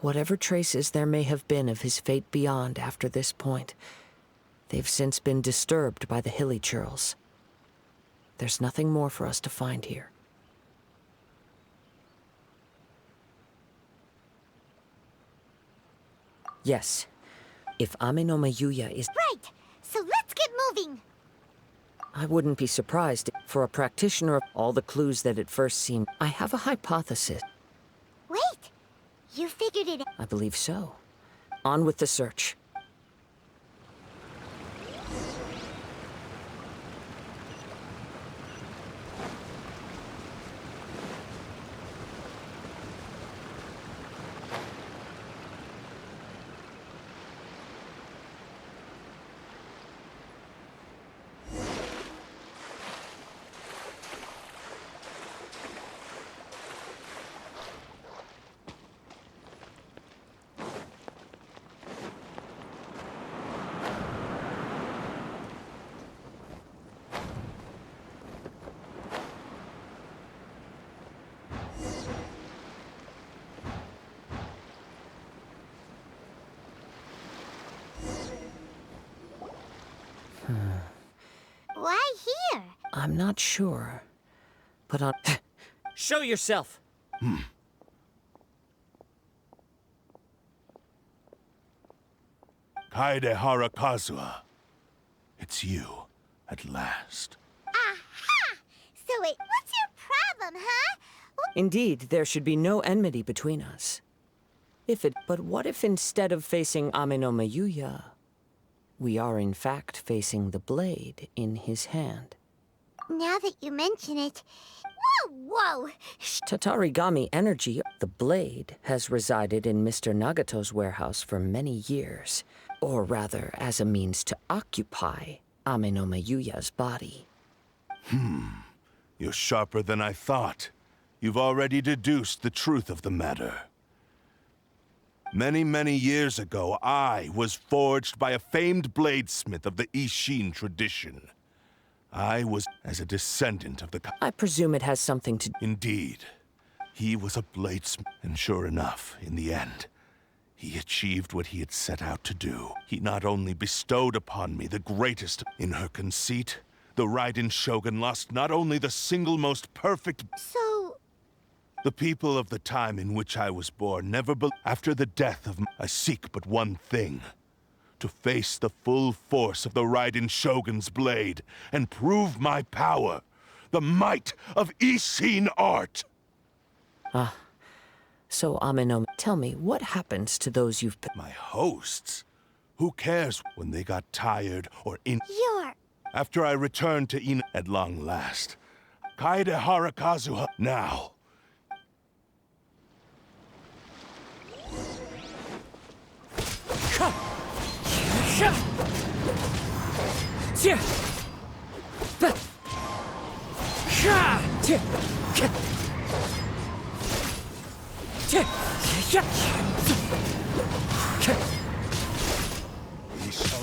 Whatever traces there may have been of his fate beyond after this point, they've since been disturbed by the hilly churls. There's nothing more for us to find here. Yes. If Ame no Mayuya is... Right! So let's get moving! I wouldn't be surprised for a practitioner of all the clues that at first seem... I have a hypothesis. Wait! You figured it out. I believe so. On with the search. Why here? I'm not sure, but on... Show yourself! Kaede Harakazua. It's you, at last. Aha! So what's your problem, huh? Indeed, there should be no enmity between us. But what if instead of facing Ame no Mayuya, we are in fact facing the blade in his hand? Now that you mention it... Whoa! Tatarigami energy, the blade, has resided in Mr. Nagato's warehouse for many years. Or rather, as a means to occupy Ame no Mayuya's body. You're sharper than I thought. You've already deduced the truth of the matter. Many, many years ago, I was forged by a famed bladesmith of the Ishin tradition. I was as a descendant of the... I presume it has something to... Indeed. He was a bladesmith, and sure enough, in the end, he achieved what he had set out to do. He not only bestowed upon me the greatest... In her conceit, the Raiden Shogun lost not only the single most perfect... So... The people of the time in which I was born never after the death of I seek but one thing. To face the full force of the Raiden Shogun's blade and prove my power. The might of Ishin art. So, Ame no... Tell me, what happens to those you've... My hosts? Who cares when they got tired or in... You're... After I returned to Ina at long last. Kaede Harakazuha now.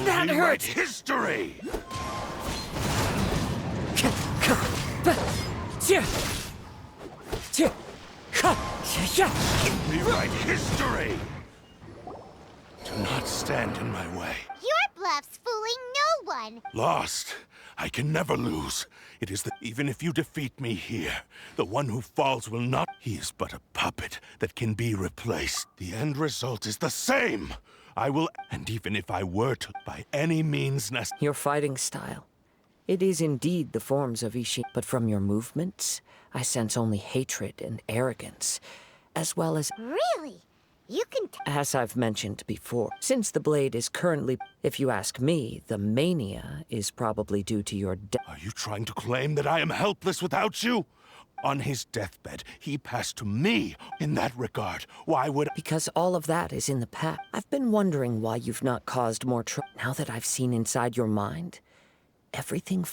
That hurts! History! Rewrite history! Do not stand in my way. Your bluff's fooling no one! Lost. I can never lose. It is even if you defeat me here, the one who falls will not... He is but a puppet that can be replaced. The end result is the same. I will... And even if I were to, by any means necessary... Your fighting style. It is indeed the forms of Ishin, but from your movements, I sense only hatred and arrogance, as well as... Really? You can... As I've mentioned before, since the blade is currently... If you ask me, the mania is probably due to your death. Are you trying to claim that I am helpless without you? On his deathbed, he passed to me. In that regard, why would... Because all of that is in the past. I've been wondering why you've not caused more trouble. Now that I've seen inside your mind, everything...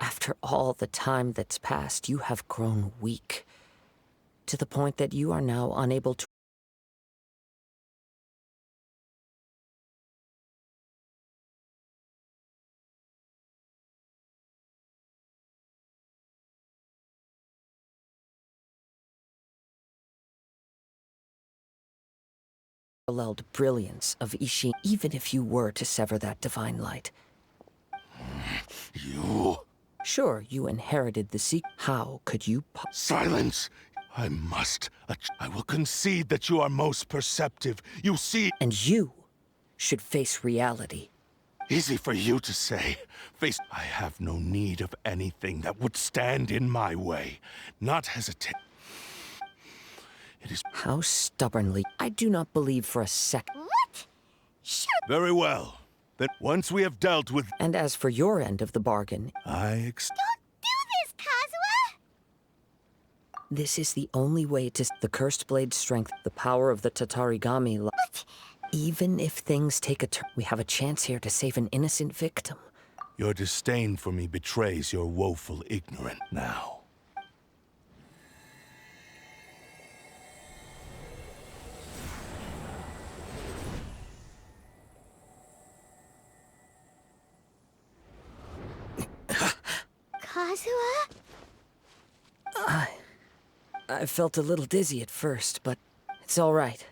After all the time that's passed, you have grown weak. To the point that you are now unable to... unparalleled brilliance of Ishin, even if you were to sever that divine light. You... Sure, you inherited the secret. How could you Silence! I must... I will concede that you are most perceptive. You see... And you should face reality. Easy for you to say. I have no need of anything that would stand in my way. Not hesitate. It is... How stubbornly. I do not believe for a second. What? Shut. Very well. Then once we have dealt with... And as for your end of the bargain, Don't do this, Kazuha! this is the only way to... The cursed blade's strength, the power of the Tatarigami... What? Even if things take a turn, we have a chance here to save an innocent victim. Your disdain for me betrays your woeful ignorance now. Kazuha? I felt a little dizzy at first, but it's all right.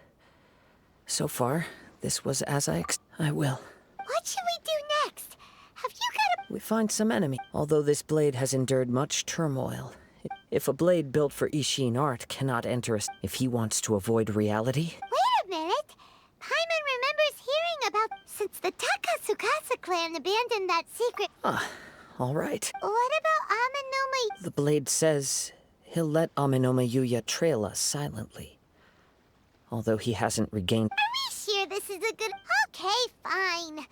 So far, this was as I will. What should we do next? Have you got a... We find some enemy. Although this blade has endured much turmoil, if a blade built for Ishin art cannot enter us, if he wants to avoid reality... Wait a minute! Paimon remembers hearing about... Since the Takasukasa clan abandoned that secret... All right. What about Amanoma... The blade says he'll let Amenoma Yuya trail us silently. Although he hasn't regained... Are we sure this is a good... Okay, fine.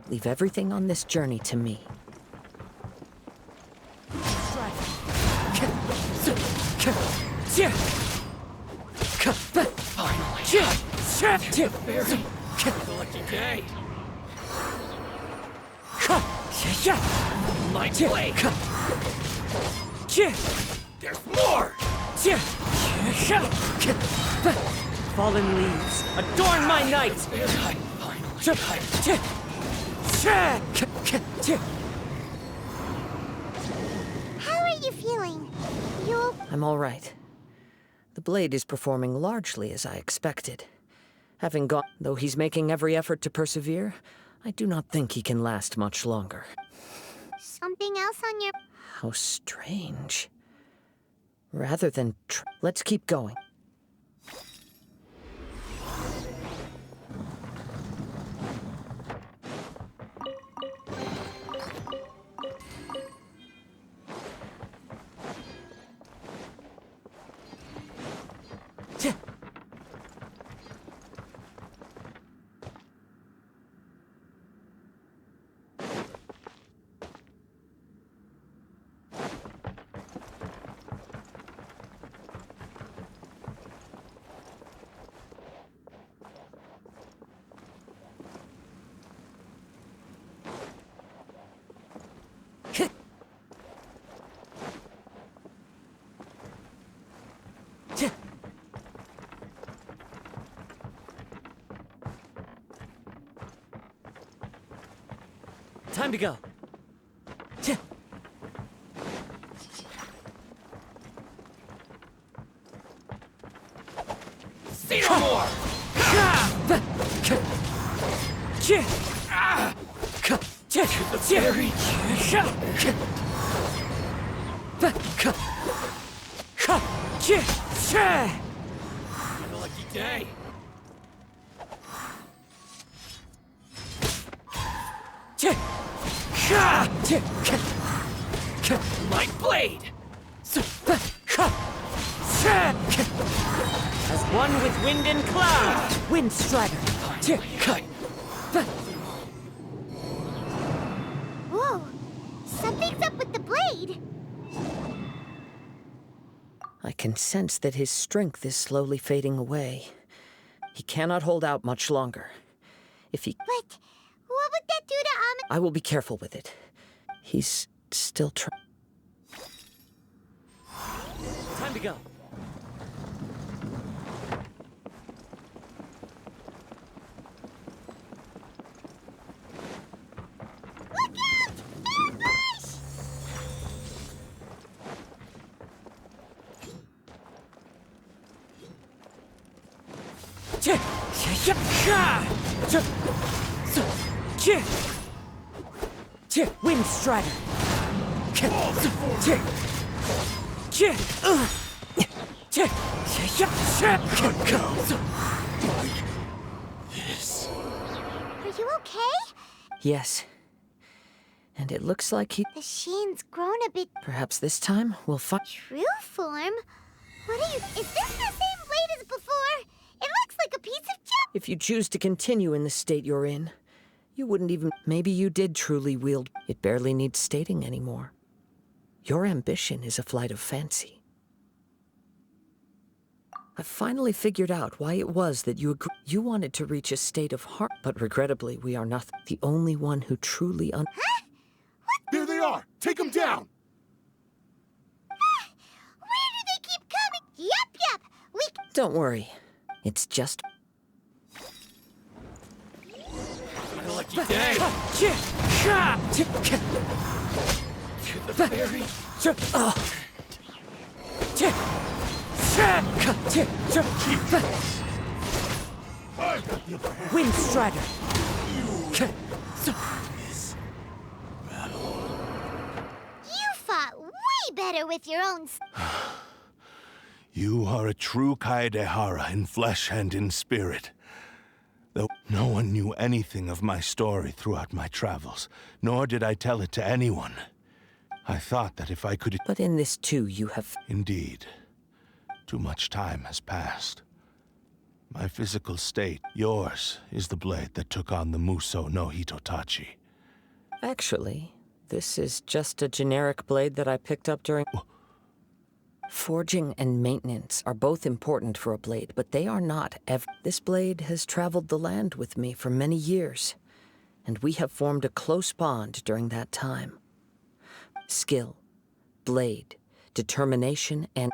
Leave everything on this journey to me. Lucky day. My blade. There's more. Fallen leaves, adorn my night! How are you feeling? You... I'm all right. The blade is performing largely as I expected. Having gone, though he's making every effort to persevere, I do not think he can last much longer. Something else on your... How strange. Rather than let's keep going. Time to go. Say no more! To the very What a lucky day! My blade! As one with wind and cloud, Wind Strider. Whoa! Something's up with the blade! I can sense that his strength is slowly fading away. He cannot hold out much longer. If he... But what would that do to Amon? I will be careful with it. He's still trying. Time to go. Look out! Ambush! Wind Strider. Are you okay? Yes. And it looks like he... The sheen's grown a bit Perhaps this time we'll find... true form. What are you? Is this the same blade as before? It looks like a piece of junk. If you choose to continue in the state you're in, you wouldn't even... Maybe you did truly wield... It barely needs stating anymore. Your ambition is a flight of fancy. I've finally figured out why it was that you wanted to reach a state of heart, but regrettably we are not the only one who truly There they are! Take them down! Where do they keep coming? Yup. We. Don't worry. It's just... What a lucky day! To the very Wind Strider. You fought way better with your own. You are a true Kaedehara in flesh and in spirit. Though no one knew anything of my story throughout my travels, nor did I tell it to anyone. I thought that if I could... But in this too, you have... Indeed. Too much time has passed. My physical state, yours, is the blade that took on the Muso no Hitotachi. Actually, this is just a generic blade that I picked up during... Forging and maintenance are both important for a blade, but they are not This blade has traveled the land with me for many years, and we have formed a close bond during that time. Skill, blade, determination, and...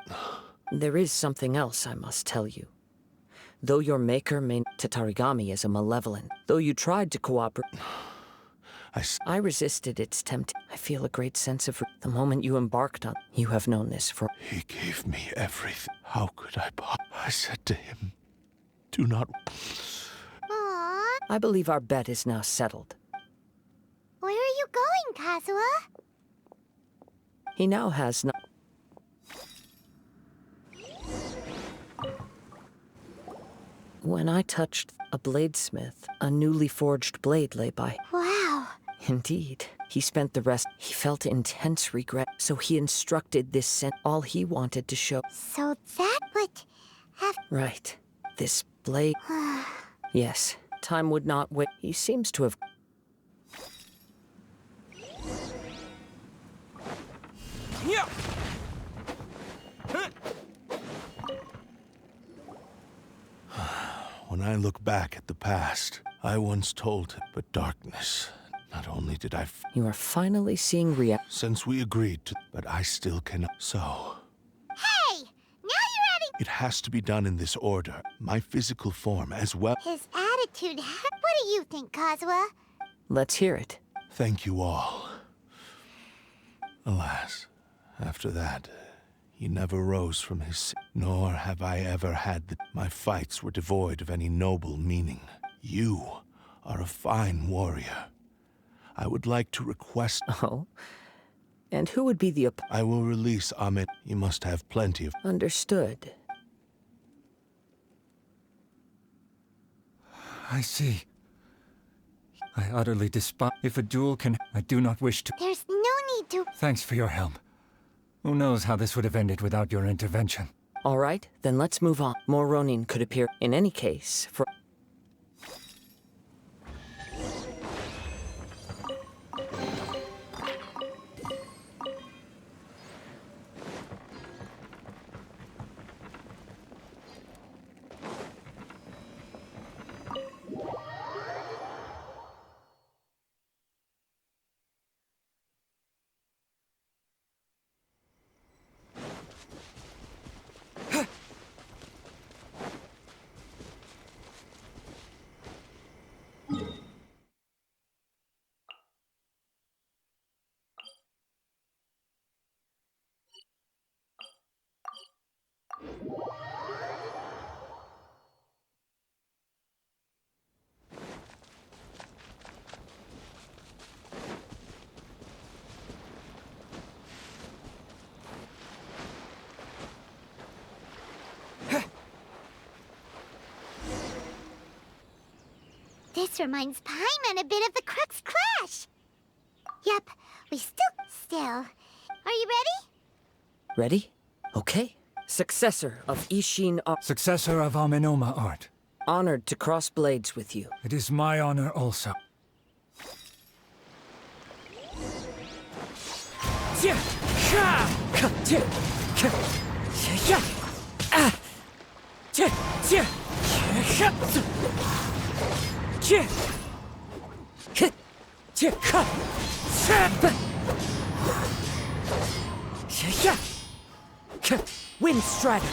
There is something else I must tell you. Though your maker may... Tatarigami is a malevolent. Though you tried to cooperate... I resisted its I feel a great sense of... The moment you embarked on... You have known this for... He gave me everything. How could I... I said to him, do not... Aww. I believe our bet is now settled. Where are you going, Kazuha? He now has no... When I touched a bladesmith, a newly forged blade lay by. Wow. Indeed. He spent the rest. He felt intense regret, so he instructed this all he wanted to show. So that would have. Right. This blade. Yes. Time would not wait. He seems to have... Yeah. When I look back at the past, I once told him, but darkness, not only did I... You are finally seeing Since we agreed to... But I still cannot... So... Hey! Now you're adding. It has to be done in this order. My physical form as well... His attitude. What do you think, Kazuha? Let's hear it. Thank you all. Alas, after that, He never rose from his sin, nor have I ever had my fights were devoid of any noble meaning. You are a fine warrior. I would like to request... Oh? And who would be the I will release Ahmed. You must have plenty of... Understood. I see. I utterly despise... If a duel can... I do not wish to... There's no need to... Thanks for your help. Who knows how this would have ended without your intervention? All right, then let's move on. More Ronin could appear. In any case, for... This reminds Paimon a bit of the Crux Clash. Yep, we still... Are you ready? Ready? Okay. Successor of Ishin Ar... Successor of Amenoma art. Honored to cross blades with you. It is my honor also. Wind Strider.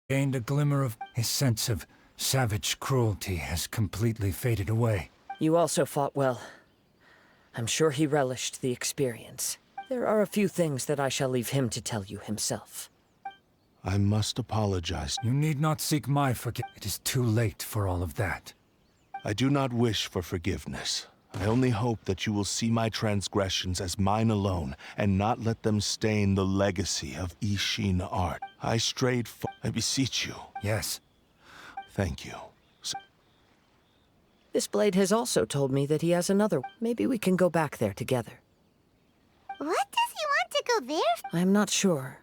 Gained a glimmer of... His sense of savage cruelty has completely faded away. You also fought well. I'm sure he relished the experience. There are a few things that I shall leave him to tell you himself. I must apologize. You need not seek my forgiveness. It is too late for all of that. I do not wish for forgiveness. I only hope that you will see my transgressions as mine alone, and not let them stain the legacy of Ishin art. I strayed far. I beseech you. Yes. Thank you. This blade has also told me that he has another. Maybe we can go back there together. What does he want to go there? I'm not sure.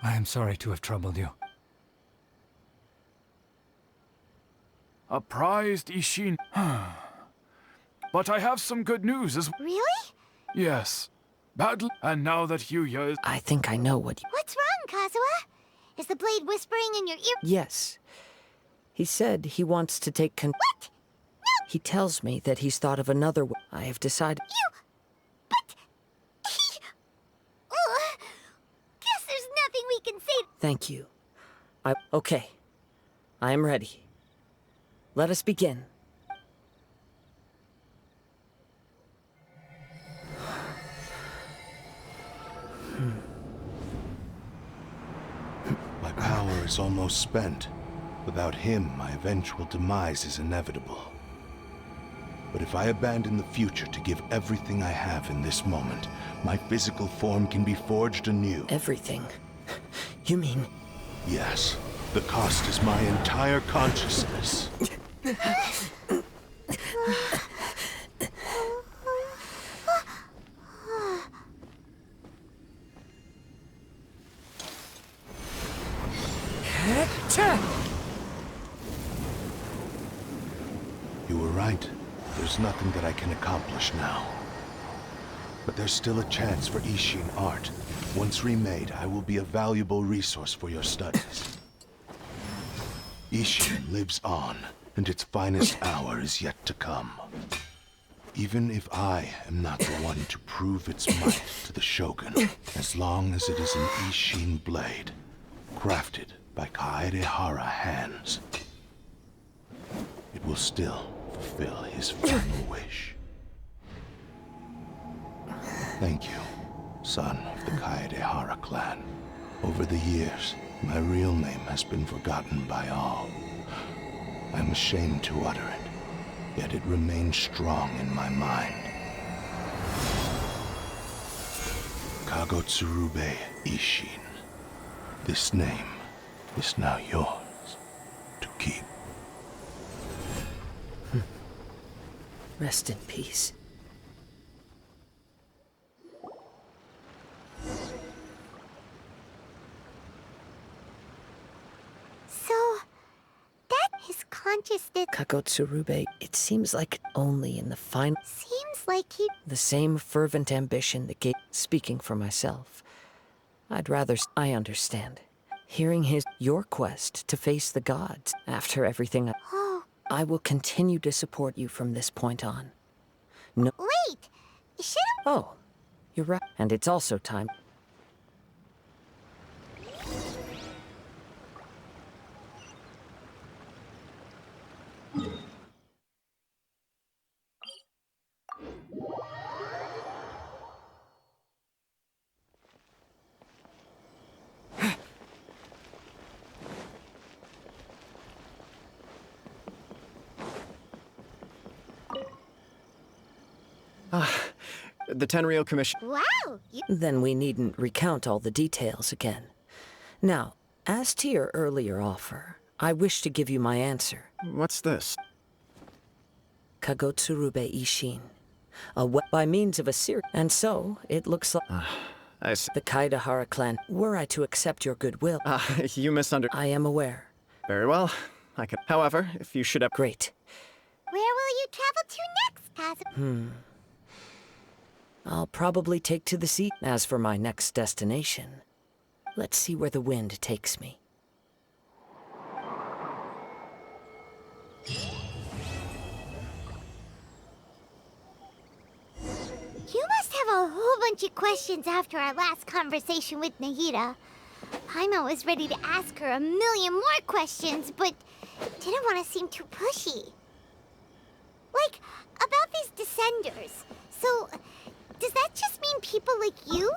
I am sorry to have troubled you. A prized Ishin. But I have some good news as well. Really? Yes. Badly. And now that Yuya is... I think I know what you... What's wrong, Kazuha? Is the blade whispering in your ear? Yes. He said he wants to take What? He tells me that he's thought of another way. I have decided. But he... Ugh. Guess there's nothing we can say. Thank you. Okay. I am ready. Let us begin. My power is almost spent. Without him, my eventual demise is inevitable. But if I abandon the future to give everything I have in this moment, my physical form can be forged anew. Everything. You mean... Yes. The cost is my entire consciousness. You were right. There's nothing that I can accomplish now. But there's still a chance for Ishin art. Once remade, I will be a valuable resource for your studies. Ishin lives on, and its finest hour is yet to come. Even if I am not the one to prove its might to the Shogun, as long as it is an Ishin blade, crafted by Kaedehara hands, it will still fulfill his final wish. Thank you, son of the Kaedehara clan. Over the years, my real name has been forgotten by all. I'm ashamed to utter it, yet it remains strong in my mind. Kagotsurube Ishin. This name is now yours to keep. Rest in peace. So, that is consciousness. Kagotsurube, it seems like only in the final... Seems like he... The same fervent ambition that gave... Speaking for myself, I'd rather... I understand. Hearing your quest to face the gods after everything... Oh, I will continue to support you from this point on. No... wait! Should've... Oh, you're right. And it's also time... The Tenryou Commission. Wow! Then we needn't recount all the details again. Now, as to your earlier offer, I wish to give you my answer. What's this? Kagotsurube Ishin. By means of a series. And so, it looks like I see. the Kaedehara clan. Were I to accept your goodwill, You I am aware. Very well. I can. However, if you should have... Great. Where will you travel to next, Kaz? I'll probably take to the sea. As for my next destination, let's see where the wind takes me. You must have a whole bunch of questions after our last conversation with Nahida. Paimon was ready to ask her a million more questions, but didn't want to seem too pushy. Like, about these Descenders. So, does that just mean people like you?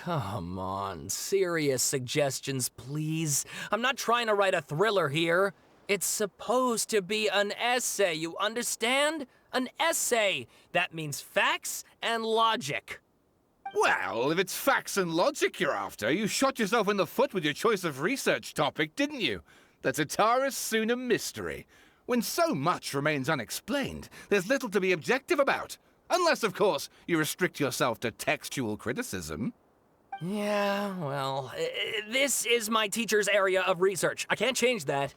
Come on, serious suggestions, please. I'm not trying to write a thriller here. It's supposed to be an essay, you understand? An essay. That means facts and logic. Well, if it's facts and logic you're after, you shot yourself in the foot with your choice of research topic, didn't you? The Tatara Suna mystery. When so much remains unexplained, there's little to be objective about. Unless, of course, you restrict yourself to textual criticism. Yeah, well, this is my teacher's area of research. I can't change that.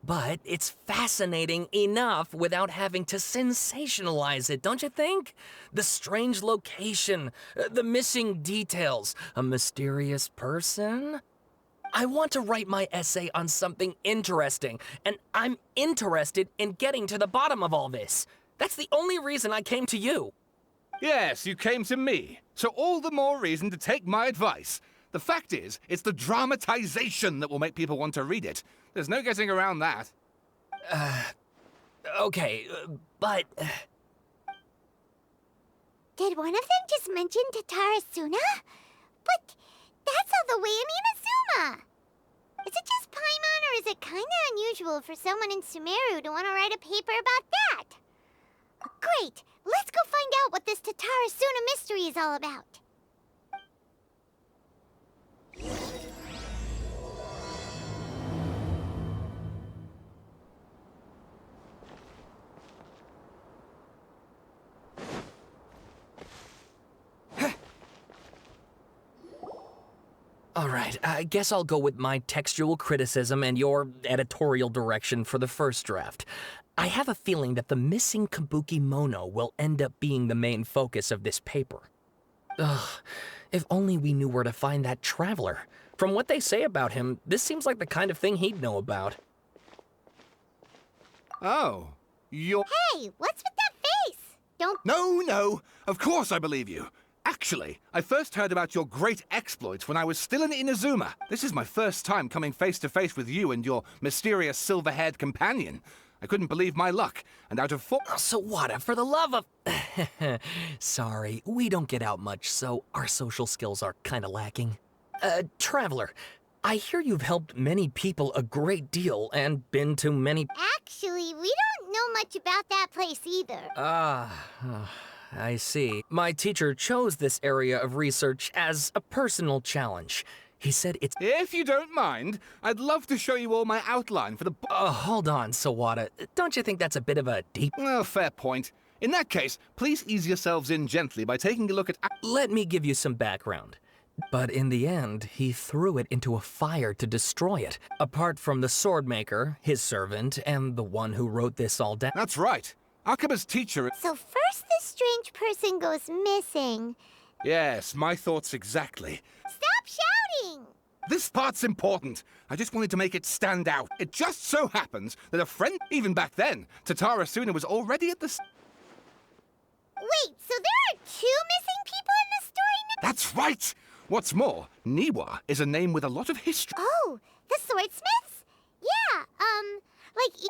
But it's fascinating enough without having to sensationalize it, don't you think? The strange location, the missing details, a mysterious person. I want to write my essay on something interesting, and I'm interested in getting to the bottom of all this. That's the only reason I came to you. Yes, you came to me, so all the more reason to take my advice. The fact is, it's the dramatization that will make people want to read it. There's no getting around that. Okay, but... Did one of them just mention Tatara Suna? But that's all the way in Inazuma! Is it just Paimon, or is it kinda unusual for someone in Sumeru to want to write a paper about that? Great! Let's go find out what this Tatara Suna mystery is all about. All right, I guess I'll go with my textual criticism and your editorial direction for the first draft. I have a feeling that the missing Kabuki Mono will end up being the main focus of this paper. Ugh, if only we knew where to find that traveler. From what they say about him, this seems like the kind of thing he'd know about. Oh, you're... Hey, what's with that face? Don't... No, of course I believe you. Actually, I first heard about your great exploits when I was still in Inazuma. This is my first time coming face to face with you and your mysterious silver-haired companion. I couldn't believe my luck, and out of four... Oh, Sawada, for the love of... Sorry, we don't get out much, so our social skills are kinda lacking. Traveler, I hear you've helped many people a great deal and been to many... Actually, we don't know much about that place either. I see. My teacher chose this area of research as a personal challenge. He said it's... If you don't mind, I'd love to show you all my outline for the... hold on, Sawada. Don't you think that's a bit of a deep... Well, fair point. In that case, please ease yourselves in gently by taking a look at... Let me give you some background. But in the end, he threw it into a fire to destroy it. Apart from the swordmaker, his servant, and the one who wrote this all down. That's right. Akaba's teacher... So first this strange person goes missing. Yes, my thoughts exactly. Stop shouting! This part's important. I just wanted to make it stand out. It just so happens that a friend, even back then, Tatara Suna was already at the... Wait, so there are two missing people in this story now? That's right! What's more, Niwa is a name with a lot of history. Oh, the swordsmiths? Yeah,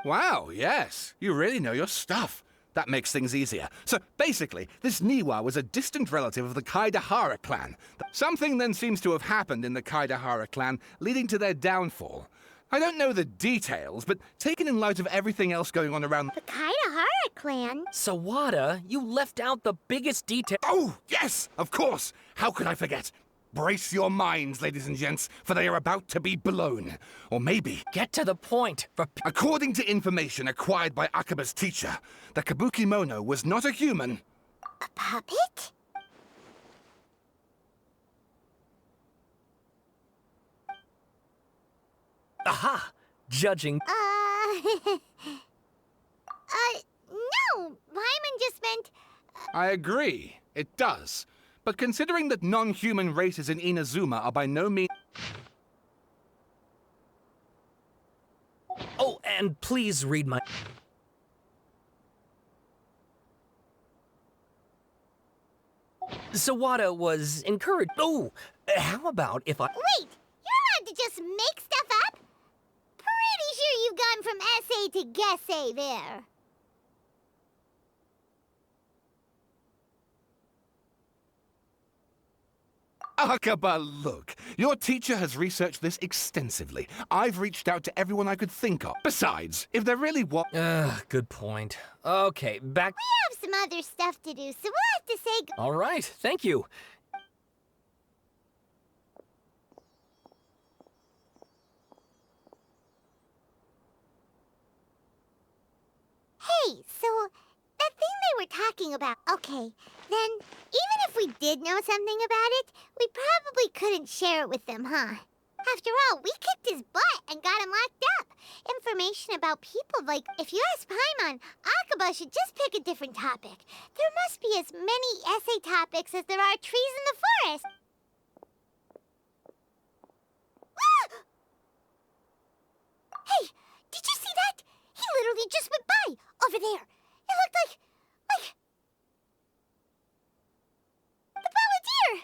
Wow, yes. You really know your stuff. That makes things easier. So, basically, this Niwa was a distant relative of the Kaidahara clan. Something then seems to have happened in the Kaidahara clan, leading to their downfall. I don't know the details, but taken in light of everything else going on around... The Kaidahara clan? Sawada, you left out the biggest detail. Oh, yes, of course. How could I forget? Brace your minds, ladies and gents, for they are about to be blown. Or maybe... Get to the point. According to information acquired by Akaba's teacher, the Kabuki Mono was not a human. A puppet? Aha! Judging... No! Paimon just meant... I agree, it does. But considering that non-human races in Inazuma are by no means... Oh, and please read my... Sawada was encouraged... Oh, how about if I... Wait! You're allowed to just make stuff up? Pretty sure you've gone from essay to guessay there. Akaba, look. Your teacher has researched this extensively. I've reached out to everyone I could think of. Besides, if there really was... Good point. Okay, back... We have some other stuff to do, so we'll have to say... All right, thank you. Hey, so that thing they were talking about, okay, then even if we did know something about it, we probably couldn't share it with them, huh? After all, we kicked his butt and got him locked up. Information about people, like, if you ask Paimon, Akaba should just pick a different topic. There must be as many essay topics as there are trees in the forest. Ah! Hey, did you see that? He literally just went by, over there. It looked like... the Balladeer!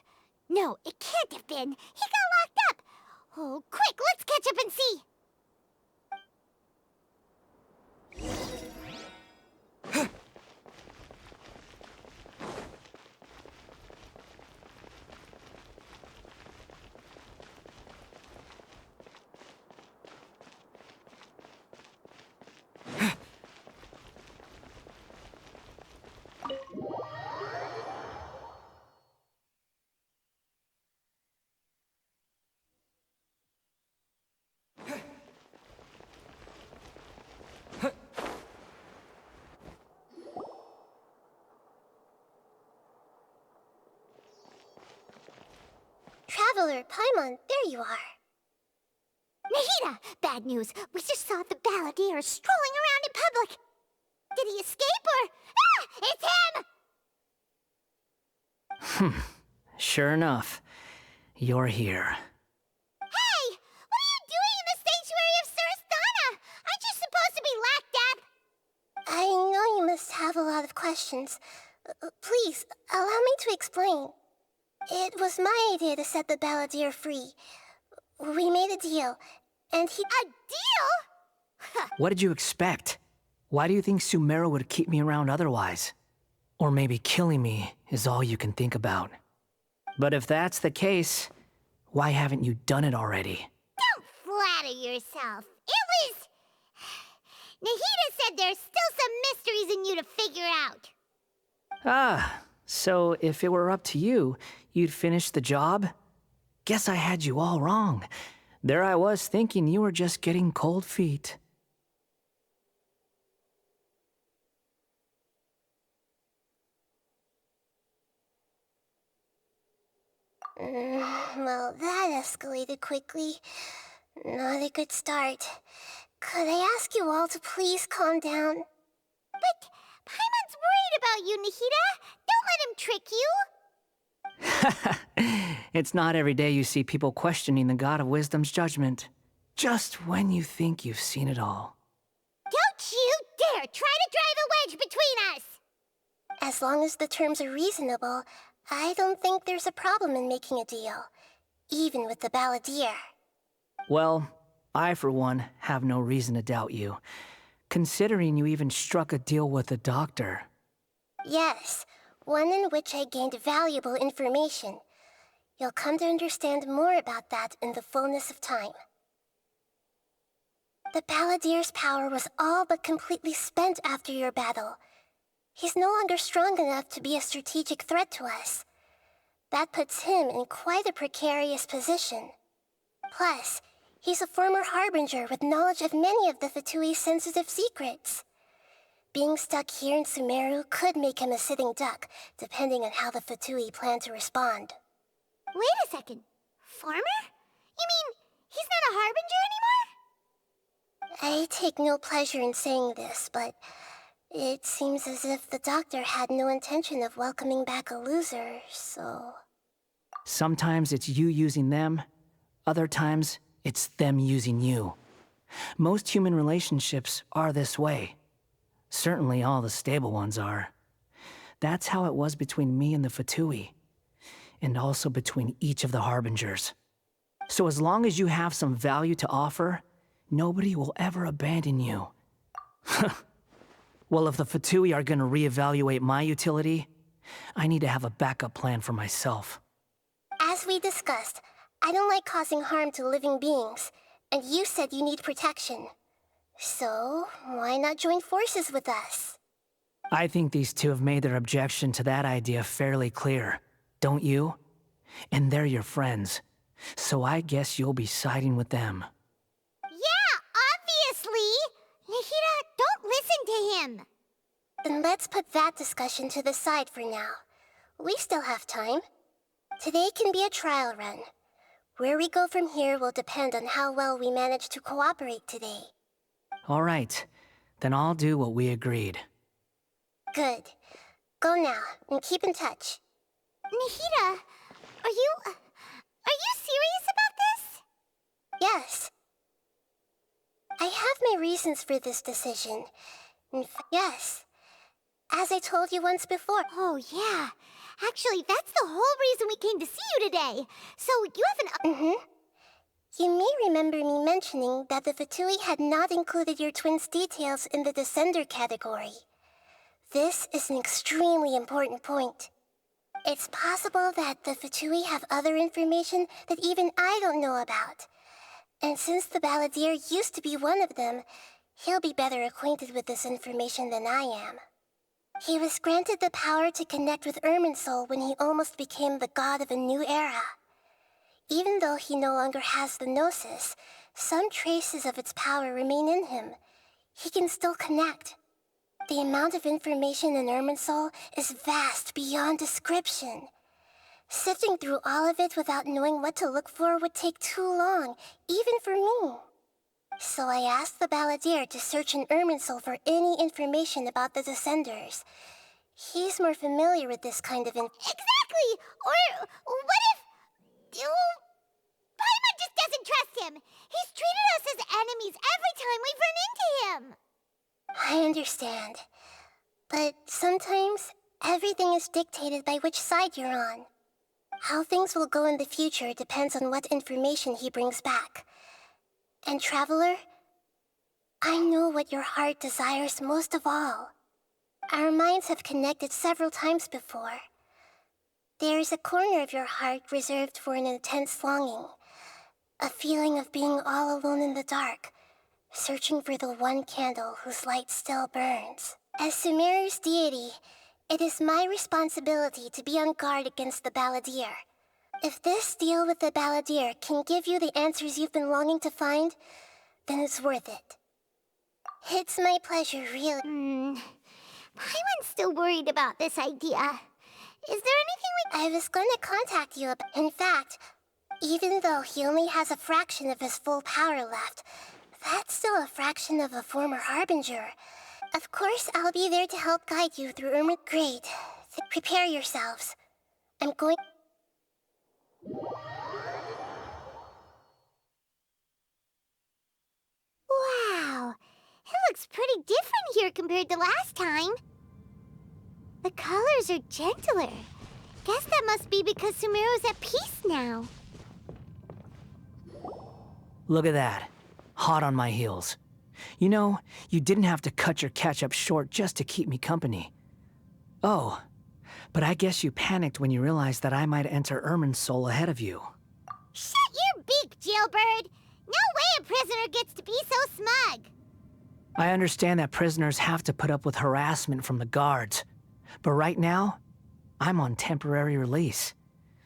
No, it can't have been. He got locked up. Oh, quick, let's catch up and see. Traveler, Paimon, there you are. Nahida! Bad news. We just saw the Balladeer strolling around in public. Did he escape or... Ah! It's him! Sure enough, you're here. Hey! What are you doing in the sanctuary of Surasthana? Aren't you supposed to be locked up? I know you must have a lot of questions. Please, allow me to explain. It was my idea to set the Balladeer free. We made a deal, and he... A deal? What did you expect? Why do you think Sumeru would keep me around otherwise? Or maybe killing me is all you can think about. But if that's the case, why haven't you done it already? Don't flatter yourself. It was... Nahida said there's still some mysteries in you to figure out. Ah, so if it were up to you, you'd finish the job? Guess I had you all wrong. There I was thinking you were just getting cold feet. Well, that escalated quickly. Not a good start. Could I ask you all to please calm down? But Paimon's worried about you, Nahida. Don't let him trick you. It's not every day you see people questioning the God of Wisdom's judgment. Just when you think you've seen it all. Don't you dare try to drive a wedge between us! As long as the terms are reasonable, I don't think there's a problem in making a deal. Even with the Balladeer. Well, I for one have no reason to doubt you. Considering you even struck a deal with the doctor. Yes, one in which I gained valuable information. You'll come to understand more about that in the fullness of time. The Balladeer's power was all but completely spent after your battle. He's no longer strong enough to be a strategic threat to us. That puts him in quite a precarious position. Plus, he's a former Harbinger with knowledge of many of the Fatui's sensitive secrets. Being stuck here in Sumeru could make him a sitting duck, depending on how the Fatui plan to respond. Wait a second. Farmer? You mean he's not a Harbinger anymore? I take no pleasure in saying this, but it seems as if the doctor had no intention of welcoming back a loser, so... Sometimes it's you using them, other times it's them using you. Most human relationships are this way. Certainly all the stable ones are. That's how it was between me and the Fatui, and also between each of the Harbingers. So as long as you have some value to offer, nobody will ever abandon you. Well, if the Fatui are gonna reevaluate my utility, I need to have a backup plan for myself. As As we discussed, I don't like causing harm to living beings, and you said you need protection. So, why not join forces with us? I think these two have made their objection to that idea fairly clear, don't you? And they're your friends, so I guess you'll be siding with them. Yeah, obviously! Nahida, don't listen to him! Then let's put that discussion to the side for now. We still have time. Today can be a trial run. Where we go from here will depend on how well we manage to cooperate today. All right, then I'll do what we agreed. Good. Go now, and keep in touch. Nahida, are you serious about this? Yes. I have my reasons for this decision. Yes. As I told you once before. Oh, yeah. Actually, that's the whole reason we came to see you today. So, you have an... You may remember me mentioning that the Fatui had not included your twins' details in the Descender category. This is an extremely important point. It's possible that the Fatui have other information that even I don't know about. And since the Balladeer used to be one of them, he'll be better acquainted with this information than I am. He was granted the power to connect with Irminsul when he almost became the god of a new era. Even though he no longer has the Gnosis, some traces of its power remain in him. He can still connect. The amount of information in Irminsul is vast beyond description. Sifting through all of it without knowing what to look for would take too long, even for me. So I asked the Balladeer to search in Irminsul for any information about the Descenders. He's more familiar with this kind of Exactly! Or what if... Paimon just doesn't trust him! He's treated us as enemies every time we've run into him! I understand. But sometimes, everything is dictated by which side you're on. How things will go in the future depends on what information he brings back. And Traveler, I know what your heart desires most of all. Our minds have connected several times before. There is a corner of your heart reserved for an intense longing. A feeling of being all alone in the dark, searching for the one candle whose light still burns. As Sumeru's deity, it is my responsibility to be on guard against the Balladeer. If this deal with the Balladeer can give you the answers you've been longing to find, then it's worth it. It's my pleasure, really. Paimon's still worried about this idea. Is there anything I was going to contact you about... In fact, even though he only has a fraction of his full power left, that's still a fraction of a former Harbinger. Of course, I'll be there to help guide you through Irma. Great. Prepare yourselves. I'm going... Wow, it looks pretty different here compared to last time. The colors are gentler. Guess that must be because Sumeru's at peace now. Look at that. Hot on my heels. You know, you didn't have to cut your catch-up short just to keep me company. Oh, but I guess you panicked when you realized that I might enter Irminsul ahead of you. Shut your beak, jailbird! No way a prisoner gets to be so smug! I understand that prisoners have to put up with harassment from the guards, but right now, I'm on temporary release,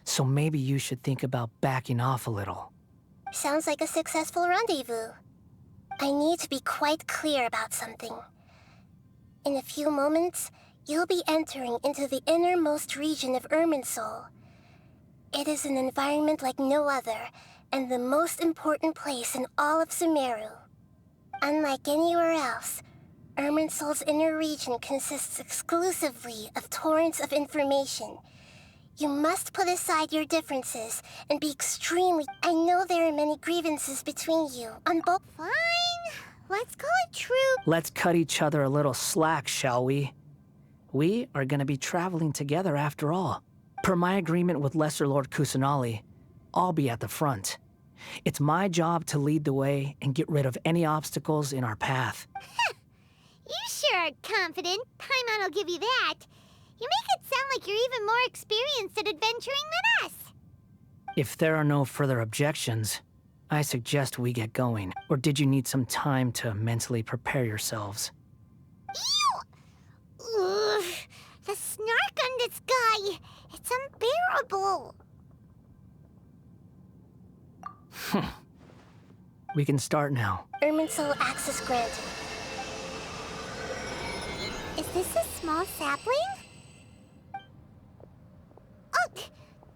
so maybe you should think about backing off a little. Sounds like a successful rendezvous. I need to be quite clear about something. In a few moments, you'll be entering into the innermost region of Irminsul. It is an environment like no other, and the most important place in all of Sumeru. Unlike anywhere else, Irminsul's inner region consists exclusively of torrents of information. You must put aside your differences and be extremely... I know there are many grievances between you on both... Fine. Let's call it true. Let's cut each other a little slack, shall we? We are going to be traveling together after all. Per my agreement with Lesser Lord Kusanali, I'll be at the front. It's my job to lead the way and get rid of any obstacles in our path. You sure are confident. Paimon will give you that. You make it sound like you're even more experienced at adventuring than us. If there are no further objections, I suggest we get going. Or did you need some time to mentally prepare yourselves? Ew! Ugh, the snark on this guy, it's unbearable. We can start now. Irminsul access granted. Is this a small sapling? Oh,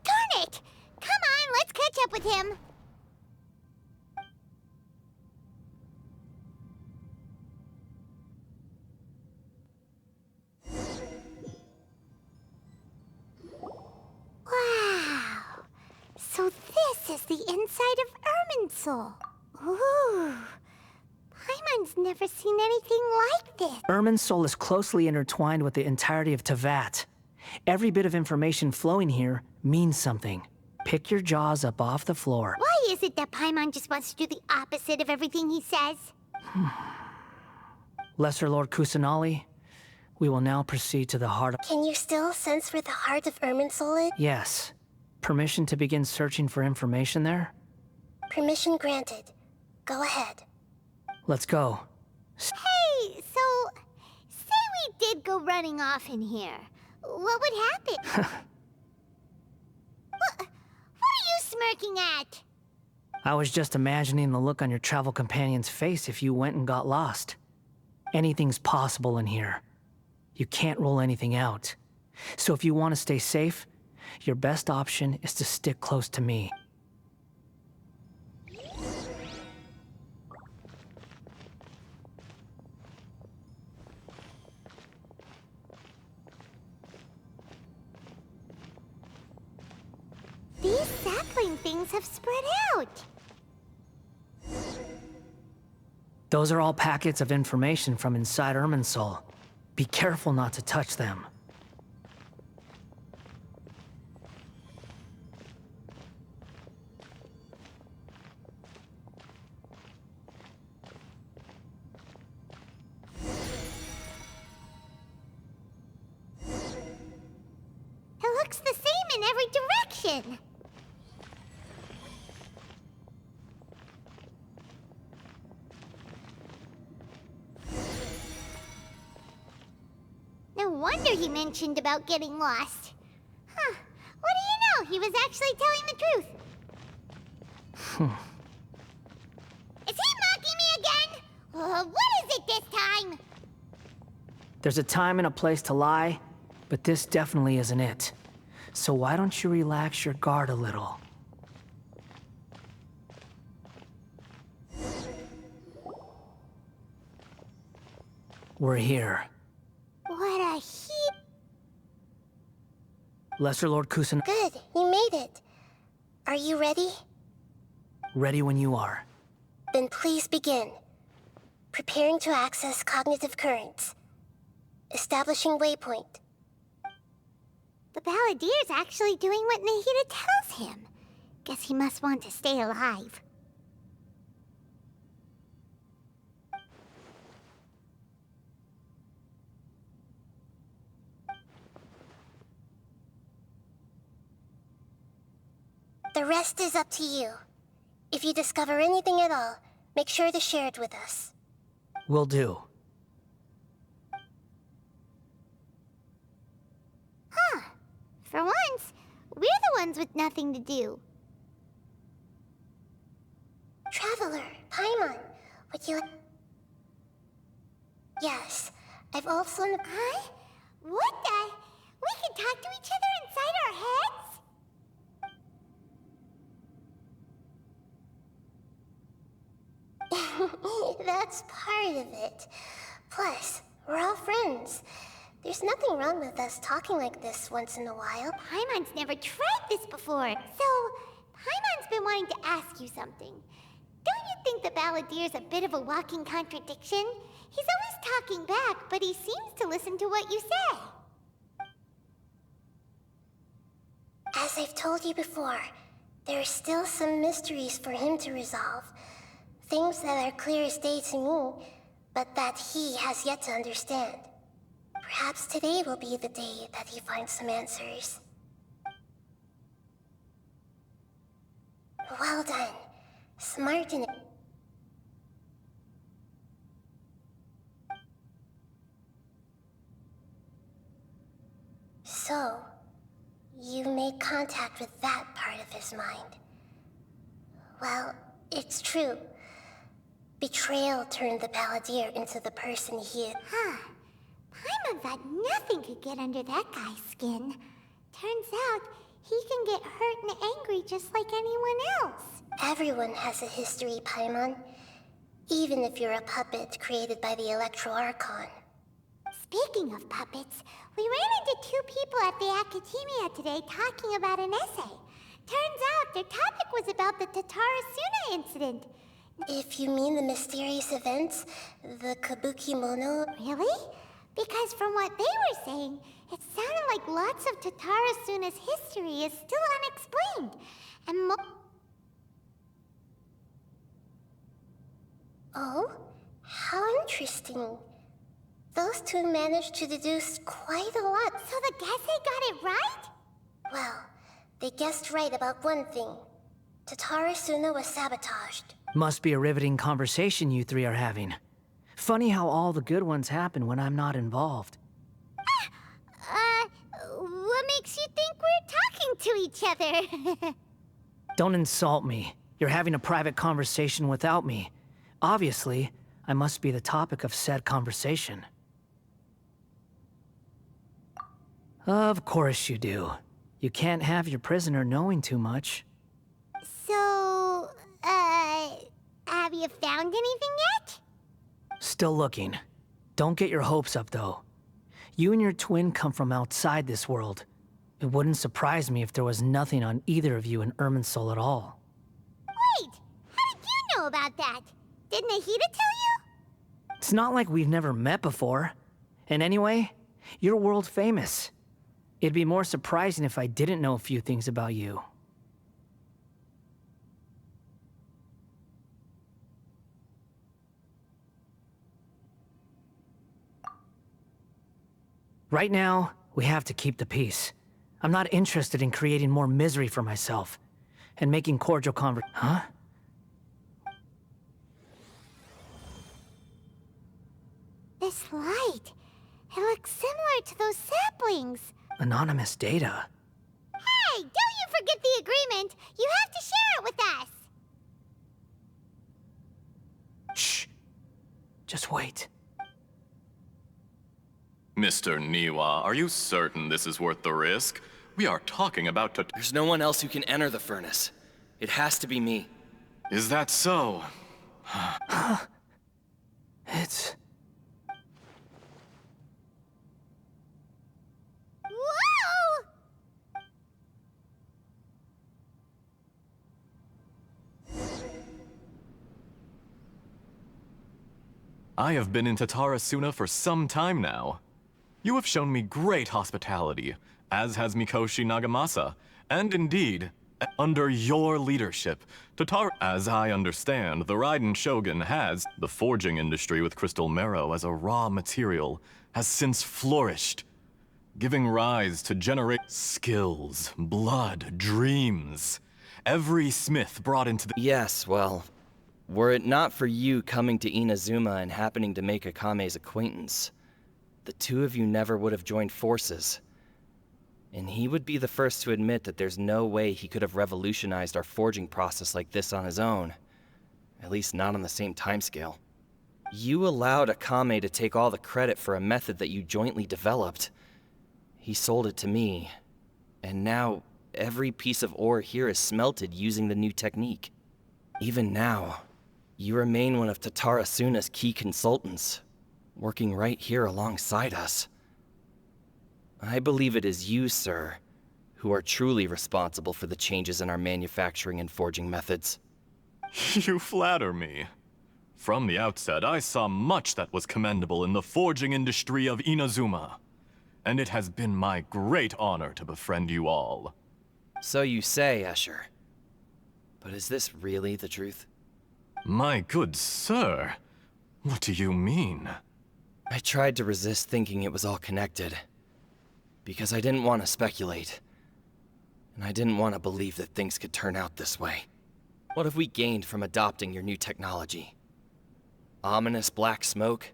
darn it! Come on, let's catch up with him. Wow! So this is the inside of Irminsul. Ooh. Paimon's never seen anything like this. Irminsul is closely intertwined with the entirety of Teyvat. Every bit of information flowing here means something. Pick your jaws up off the floor. Why is it that Paimon just wants to do the opposite of everything he says? Lesser Lord Kusanali, we will now proceed to the heart of... Can you still sense where the heart of Irminsul is? Yes. Permission to begin searching for information there? Permission granted. Go ahead. Let's go. Hey, so... say we did go running off in here. What would happen? What are you smirking at? I was just imagining the look on your travel companion's face if you went and got lost. Anything's possible in here. You can't rule anything out. So if you want to stay safe, your best option is to stick close to me. These sapling things have spread out. Those are all packets of information from inside Irminsul. Be careful not to touch them. It looks the same in every direction. No wonder he mentioned about getting lost. Huh. What do you know? He was actually telling the truth. Is he mocking me again? What is it this time? There's a time and a place to lie, but this definitely isn't it. So why don't you relax your guard a little? We're here. What a heap. Lesser Lord Kusan, Good, you made it. Are you ready? ready when you are. Then please begin. Preparing to access cognitive currents. Establishing waypoint. The Balladier's actually doing what Nahida tells him. Guess he must want to stay alive. The rest is up to you. If you discover anything at all, make sure to share it with us. Will do. Huh. For once, we're the ones with nothing to do. Traveler, Paimon, would you... Yes, I've also... Huh? What the? We can talk to each other inside our heads? That's part of it. Plus, we're all friends. There's nothing wrong with us talking like this once in a while. Paimon's never tried this before. So, Paimon's been wanting to ask you something. Don't you think the Balladier's a bit of a walking contradiction? He's always talking back, but he seems to listen to what you say. As I've told you before, there are still some mysteries for him to resolve. Things that are clear as day to me, but that he has yet to understand. Perhaps today will be the day that he finds some answers. Well done. Smart and... So, you made contact with that part of his mind. Well, it's true. Betrayal turned the Balladeer into the person he is. Huh. Paimon thought nothing could get under that guy's skin. Turns out, he can get hurt and angry just like anyone else. Everyone has a history, Paimon. Even if you're a puppet created by the Electro Archon. Speaking of puppets, we ran into two people at the Academia today talking about an essay. Turns out their topic was about the Tatarasuna incident. If you mean the mysterious events, the Kabukimono... Really? Because from what they were saying, it sounded like lots of Tatarasuna's history is still unexplained. And Oh? How interesting. Those two managed to deduce quite a lot. So the Gase got it right? Well, they guessed right about one thing. Tatarasuna was sabotaged. Must be a riveting conversation you three are having. Funny how all the good ones happen when I'm not involved. What makes you think we're talking to each other? Don't insult me. You're having a private conversation without me. Obviously, I must be the topic of said conversation. Of course you do. You can't have your prisoner knowing too much. So, have you found anything yet? Still looking. Don't get your hopes up, though. You and your twin come from outside this world. It wouldn't surprise me if there was nothing on either of you in Irminsul at all. Wait! How did you know about that? Did Nahida tell you? It's not like we've never met before. And anyway, you're world famous. It'd be more surprising if I didn't know a few things about you. Right now, we have to keep the peace. I'm not interested in creating more misery for myself. And making cordial Huh? This light. It looks similar to those saplings. Anonymous data. Hey, don't you forget the agreement. You have to share it with us. Shh. Just wait. Mr. Niwa, are you certain this is worth the risk? We are talking about There's no one else who can enter the furnace. It has to be me. Is that so? It's... Whoa! I have been in Tatarasuna for some time now. You have shown me great hospitality, as has Mikoshi Nagamasa, and indeed, under your leadership, as I understand, the Raiden Shogun has, the forging industry with crystal marrow as a raw material, has since flourished, giving rise to generate skills, blood, dreams. Every smith brought into the... Yes, well, were it not for you coming to Inazuma and happening to make Akame's acquaintance, the two of you never would have joined forces. And he would be the first to admit that there's no way he could have revolutionized our forging process like this on his own. At least not on the same timescale. You allowed Akame to take all the credit for a method that you jointly developed. He sold it to me, and now every piece of ore here is smelted using the new technique. Even now, you remain one of Tatarasuna's key consultants, working right here alongside us. I believe it is you, sir, who are truly responsible for the changes in our manufacturing and forging methods. You flatter me. From the outset, I saw much that was commendable in the forging industry of Inazuma, and it has been my great honor to befriend you all. So you say, Escher. But is this really the truth? My good sir, what do you mean? I tried to resist thinking it was all connected, because I didn't want to speculate, and I didn't want to believe that things could turn out this way. What have we gained from adopting your new technology? Ominous black smoke?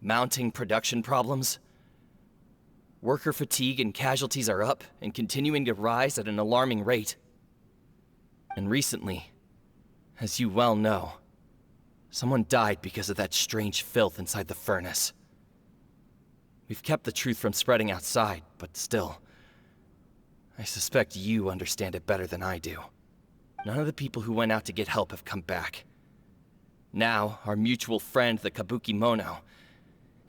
Mounting production problems? Worker fatigue and casualties are up and continuing to rise at an alarming rate. And recently, as you well know, someone died because of that strange filth inside the furnace. We've kept the truth from spreading outside, but still, I suspect you understand it better than I do. None of the people who went out to get help have come back. Now, our mutual friend, the Kabuki Mono,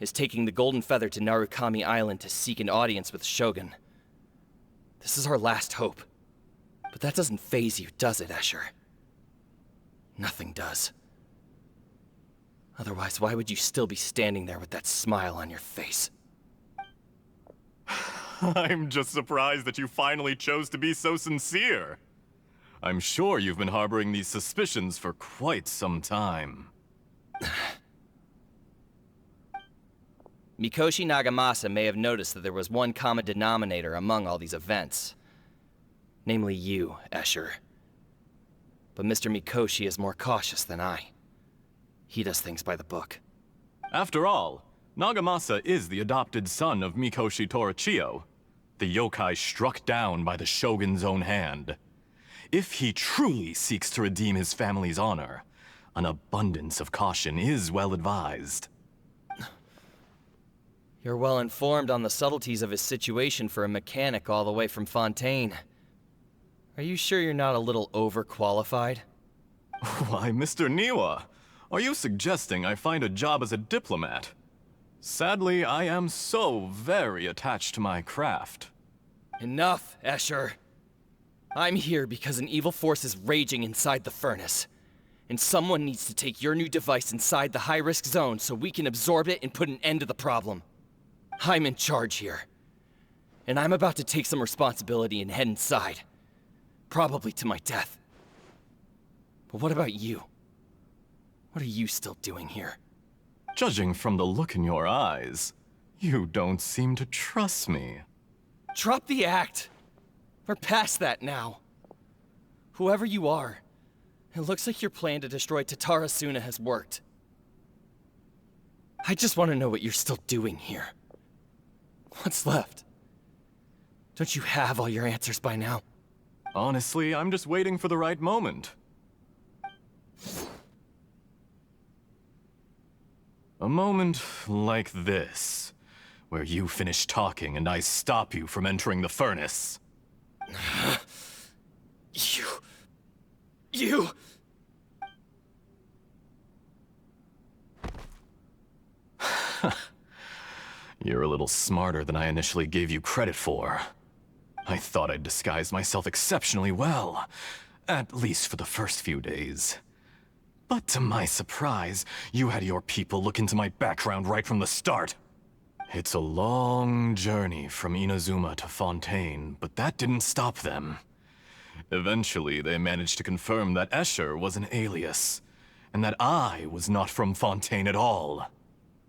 is taking the Golden Feather to Narukami Island to seek an audience with Shogun. This is our last hope. But that doesn't faze you, does it, Escher? Nothing does. Otherwise, why would you still be standing there with that smile on your face? I'm just surprised that you finally chose to be so sincere. I'm sure you've been harboring these suspicions for quite some time. Mikoshi Nagamasa may have noticed that there was one common denominator among all these events. Namely you, Escher. But Mr. Mikoshi is more cautious than I. He does things by the book. After all, Nagamasa is the adopted son of Mikoshi Torachiyo, the yokai struck down by the Shogun's own hand. If he truly seeks to redeem his family's honor, an abundance of caution is well advised. You're well informed on the subtleties of his situation for a mechanic all the way from Fontaine. Are you sure you're not a little overqualified? Why, Mr. Niwa, are you suggesting I find a job as a diplomat? Sadly, I am so very attached to my craft. Enough, Escher. I'm here because an evil force is raging inside the furnace. And someone needs to take your new device inside the high-risk zone so we can absorb it and put an end to the problem. I'm in charge here. And I'm about to take some responsibility and head inside. Probably to my death. But what about you? What are you still doing here? Judging from the look in your eyes, you don't seem to trust me. Drop the act! We're past that now. Whoever you are, it looks like your plan to destroy Tatara Suna has worked. I just want to know what you're still doing here. What's left? Don't you have all your answers by now? Honestly, I'm just waiting for the right moment. A moment like this, where you finish talking and I stop you from entering the furnace. You... You're a little smarter than I initially gave you credit for. I thought I'd disguised myself exceptionally well, at least for the first few days. But to my surprise, you had your people look into my background right from the start. It's a long journey from Inazuma to Fontaine, but that didn't stop them. Eventually, they managed to confirm that Escher was an alias, and that I was not from Fontaine at all.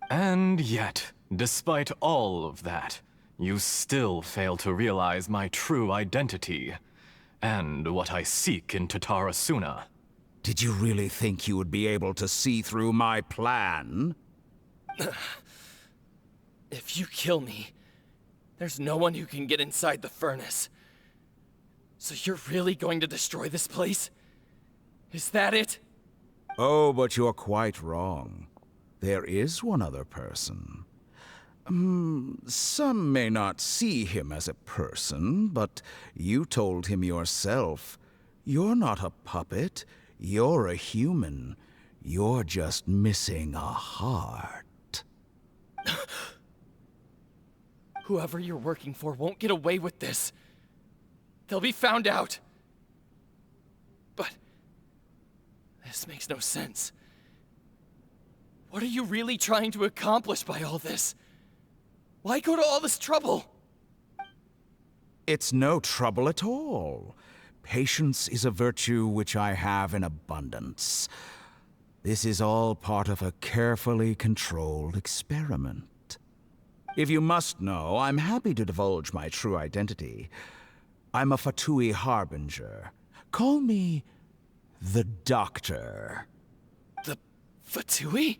And yet, despite all of that, you still fail to realize my true identity, and what I seek in Tatara Suna. Did you really think you would be able to see through my plan? If you kill me, there's no one who can get inside the furnace. So you're really going to destroy this place? Is that it? Oh, but you're quite wrong. There is one other person. Some may not see him as a person, but you told him yourself. You're not a puppet. You're a human. You're just missing a heart. Whoever you're working for won't get away with this. They'll be found out. But this makes no sense. What are you really trying to accomplish by all this? Why go to all this trouble? It's no trouble at all. Patience is a virtue which I have in abundance. This is all part of a carefully controlled experiment. If you must know, I'm happy to divulge my true identity. I'm a Fatui Harbinger. Call me the Doctor. The Fatui?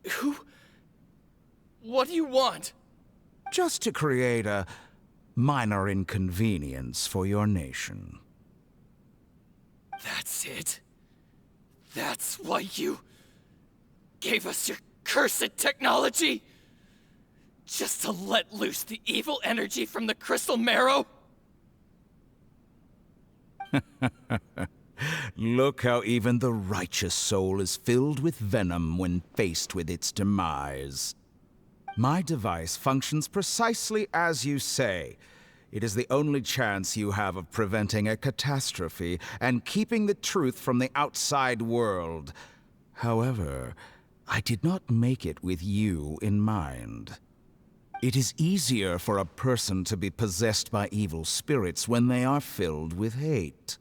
Who? What do you want? Just to create a minor inconvenience for your nation. That's it? That's why you gave us your cursed technology? Just to let loose the evil energy from the crystal marrow? Look how even the righteous soul is filled with venom when faced with its demise. My device functions precisely as you say. It is the only chance you have of preventing a catastrophe and keeping the truth from the outside world. However, I did not make it with you in mind. It is easier for a person to be possessed by evil spirits when they are filled with hate.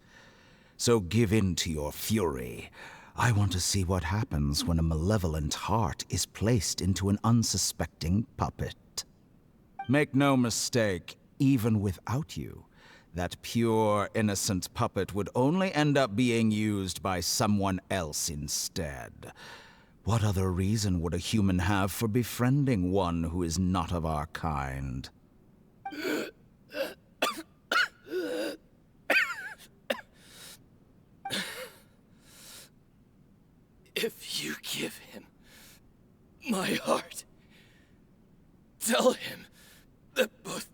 So give in to your fury. I want to see what happens when a malevolent heart is placed into an unsuspecting puppet. Make no mistake, even without you, that pure, innocent puppet would only end up being used by someone else instead. What other reason would a human have for befriending one who is not of our kind? If you give him my heart, tell him that both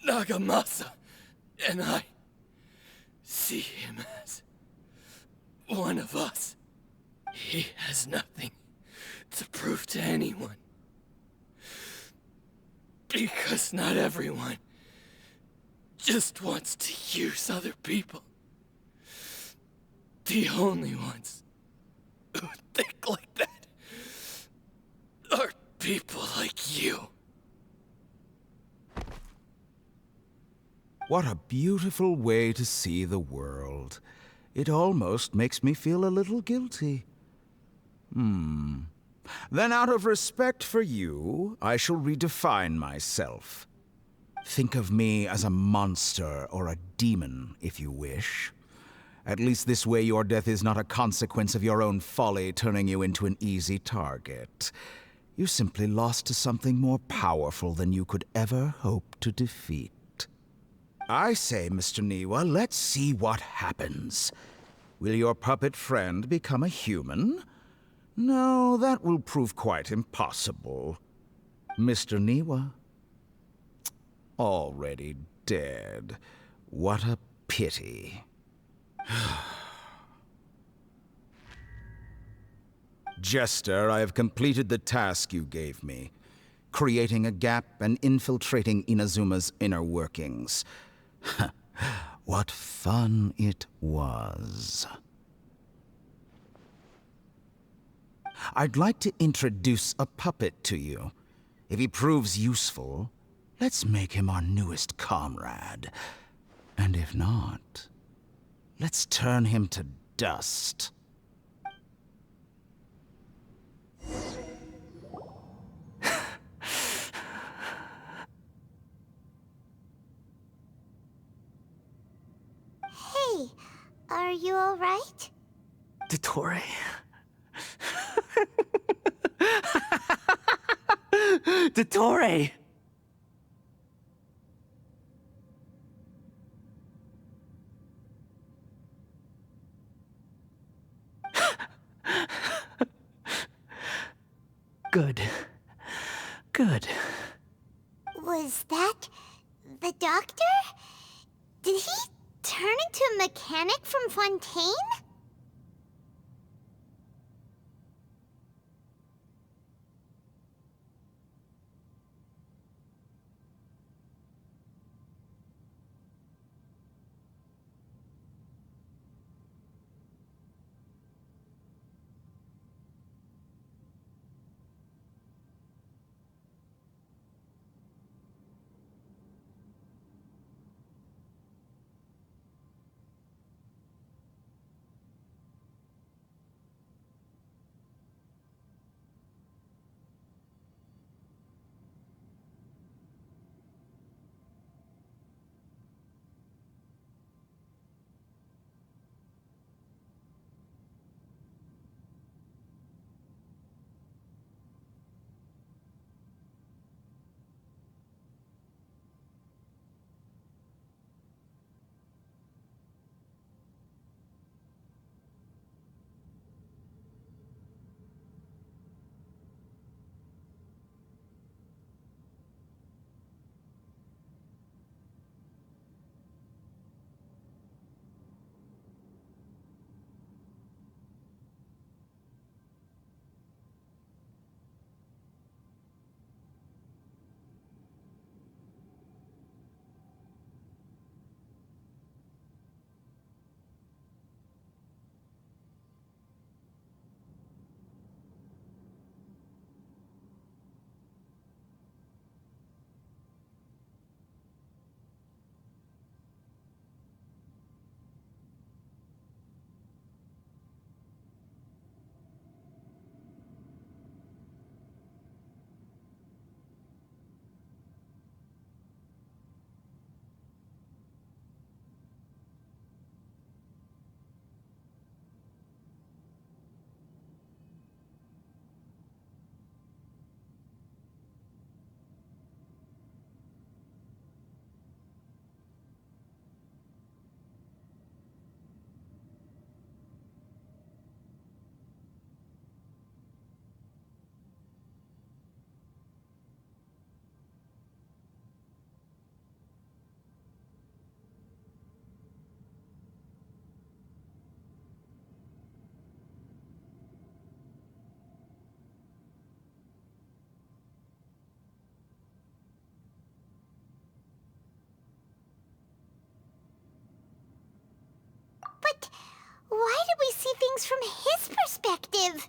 Nagamasa and I see him as one of us. He has nothing to prove to anyone. Because not everyone just wants to use other people. The only ones who think like that are people like you. What a beautiful way to see the world. It almost makes me feel a little guilty. Then out of respect for you, I shall redefine myself. Think of me as a monster or a demon, if you wish. At least this way your death is not a consequence of your own folly turning you into an easy target. You simply lost to something more powerful than you could ever hope to defeat. I say, Mr. Niwa, let's see what happens. Will your puppet friend become a human? No, that will prove quite impossible. Mr. Niwa? Already dead. What a pity. Jester, I have completed the task you gave me, creating a gap and infiltrating Inazuma's inner workings. What fun it was. I'd like to introduce a puppet to you. If he proves useful, let's make him our newest comrade. And if not, let's turn him to dust. Hey, are you alright? Dottore. Dottore! Good. Good. Was that the doctor? Did he turn into a mechanic from Fontaine? why did we see things from his perspective?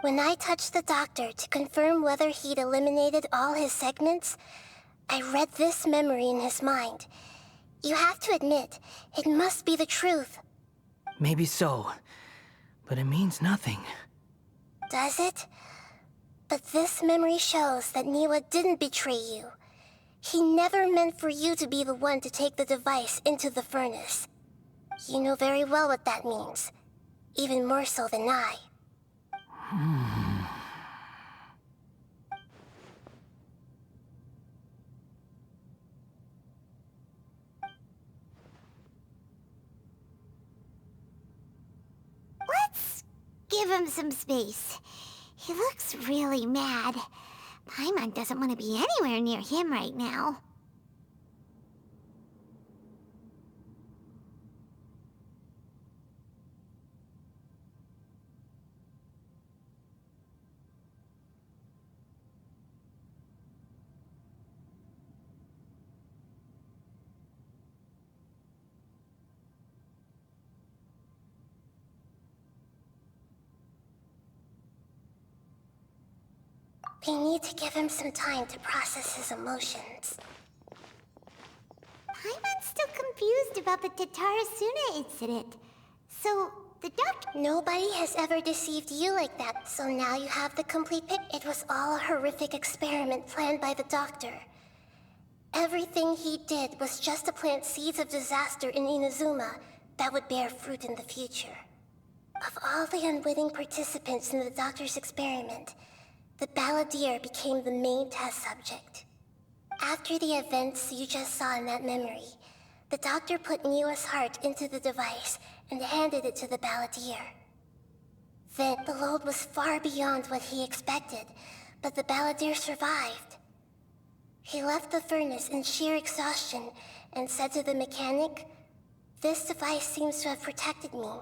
When I touched the doctor to confirm whether he'd eliminated all his segments, I read this memory in his mind. You have to admit, it must be the truth. Maybe so, but it means nothing. Does it? But this memory shows that Niwa didn't betray you. He never meant for you to be the one to take the device into the furnace. You know very well what that means. Even more so than I. Let's give him some space. He looks really mad. Paimon doesn't want to be anywhere near him right now. We need to give him some time to process his emotions. Paimon's still confused about the Tatarasuna incident. So, the doctor... Nobody has ever deceived you like that, so now you have the complete pic. It was all a horrific experiment planned by the doctor. Everything he did was just to plant seeds of disaster in Inazuma that would bear fruit in the future. Of all the unwitting participants in the doctor's experiment, the balladeer became the main test subject. After the events you just saw in that memory, the doctor put Niwa's heart into the device and handed it to the balladeer. Then the load was far beyond what he expected, but the balladeer survived. He left the furnace in sheer exhaustion and said to the mechanic, "This device seems to have protected me."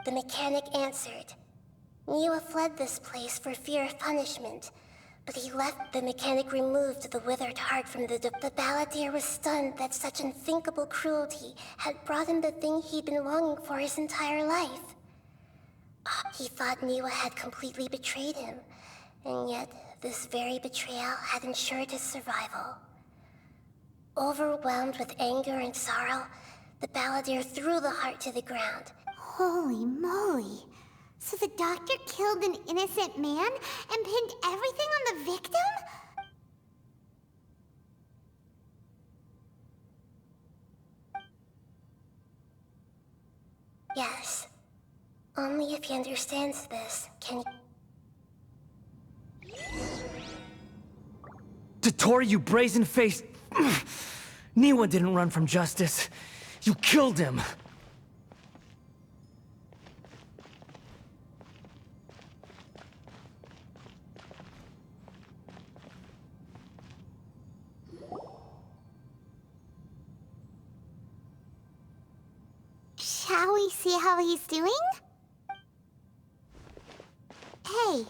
The mechanic answered, "Niwa fled this place for fear of punishment, but he left the mechanic removed the withered heart from the balladeer was stunned that such unthinkable cruelty had brought him the thing he'd been longing for his entire life. He thought Niwa had completely betrayed him, and yet this very betrayal had ensured his survival. Overwhelmed with anger and sorrow, the balladeer threw the heart to the ground. Holy moly. So the doctor killed an innocent man and pinned everything on the victim? Yes. Only if he understands this can he... Tottori, you brazen-faced... Niwa didn't run from justice. You killed him. Shall we see how he's doing? Hey,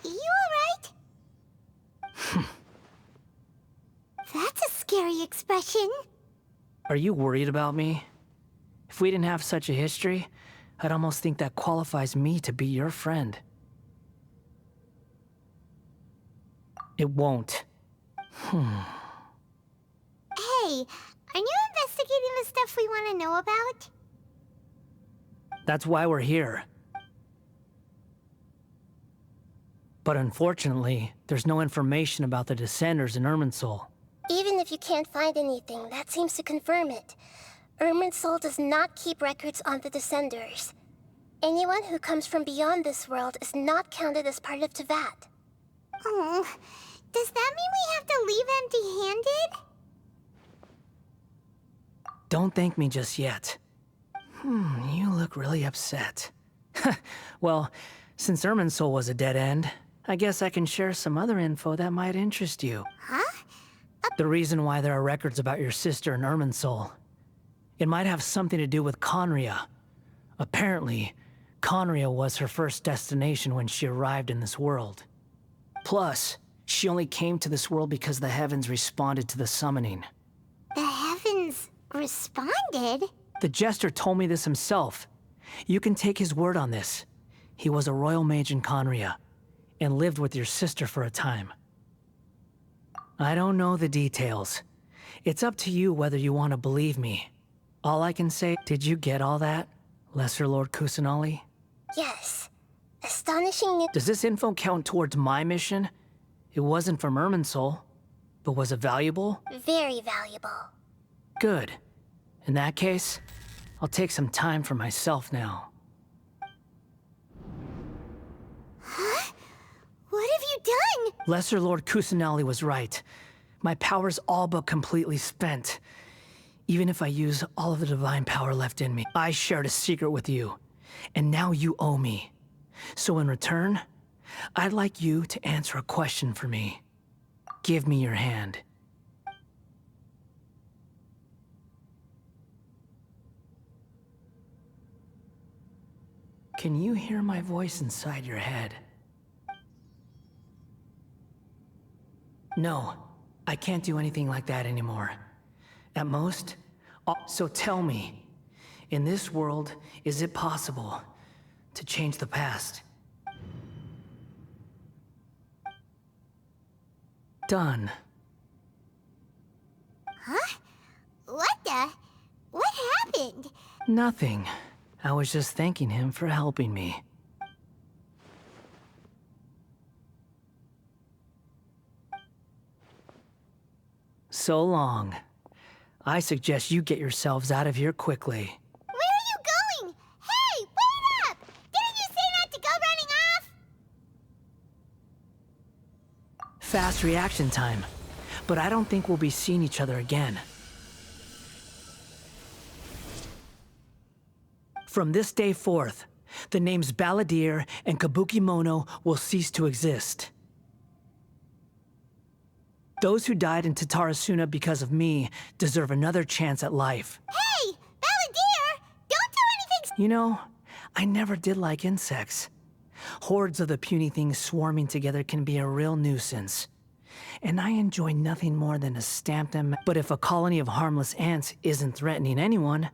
you alright? That's a scary expression. Are you worried about me? If we didn't have such a history, I'd almost think that qualifies me to be your friend. It won't. Hey, aren't you investigating the stuff we want to know about? That's why we're here. But unfortunately, there's no information about the Descenders in Irminsul. Even if you can't find anything, that seems to confirm it. Irminsul does not keep records on the Descenders. Anyone who comes from beyond this world is not counted as part of Tevat. Oh, does that mean we have to leave empty-handed? Don't thank me just yet. You look really upset. Well, since Irminsul was a dead end, I guess I can share some other info that might interest you. Huh? The reason why there are records about your sister in Irminsul. It might have something to do with Conria. Apparently, Conria was her first destination when she arrived in this world. Plus, she only came to this world because the heavens responded to the summoning. The heavens responded? The Jester told me this himself. You can take his word on this. He was a royal mage in Conria, and lived with your sister for a time. I don't know the details. It's up to you whether you want to believe me. All I can say, did you get all that, Lesser Lord Kusanali? Yes. Astonishing new- Does this info count towards my mission? It wasn't from Irminsul, but was it valuable? Very valuable. Good. In that case, I'll take some time for myself now. Huh? What have you done? Lesser Lord Kusanali was right. My power's all but completely spent. Even if I use all of the divine power left in me, I shared a secret with you, and now you owe me. So in return, I'd like you to answer a question for me. Give me your hand. Can you hear my voice inside your head? No, I can't do anything like that anymore. At most, so tell me, in this world, is it possible to change the past? Done. Huh? What happened? Nothing. I was just thanking him for helping me. So long. I suggest you get yourselves out of here quickly. Where are you going? Hey, wait up! Didn't you say not to go running off? Fast reaction time. But I don't think we'll be seeing each other again. From this day forth, the names Balladeer and Kabuki Mono will cease to exist. Those who died in Tatarasuna because of me deserve another chance at life. Hey, Balladeer! Don't do anything. You know, I never did like insects. Hordes of the puny things swarming together can be a real nuisance. And I enjoy nothing more than to stamp them. But if a colony of harmless ants isn't threatening anyone,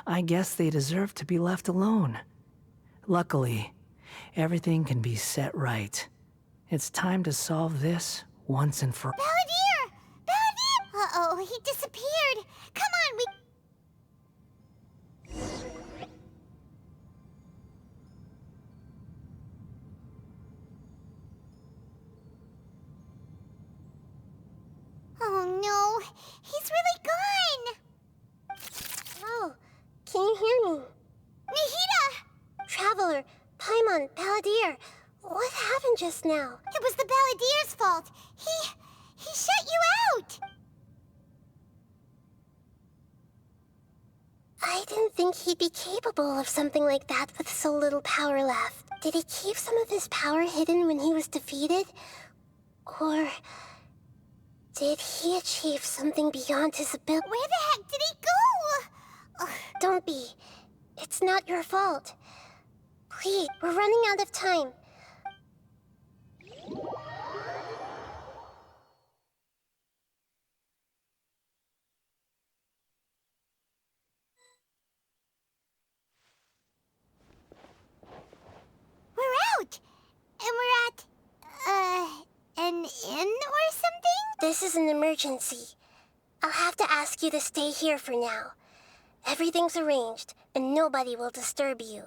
I guess they deserve to be left alone. Luckily, everything can be set right. It's time to solve this once and for all. Balladeer! Balladeer! Uh-oh, he disappeared. Come on, we... Oh no, he's really gone! Oh, can you hear me? Nahida! Traveler, Paimon, Balladeer, what happened just now? It was the Balladeer's fault. He shut you out! I didn't think he'd be capable of something like that with so little power left. Did he keep some of his power hidden when he was defeated? Or did he achieve something beyond his ability? Where the heck did he go? Don't be. It's not your fault. Please, we're running out of time. We're out! And we're at, an inn or something? This is an emergency. I'll have to ask you to stay here for now. Everything's arranged, and nobody will disturb you.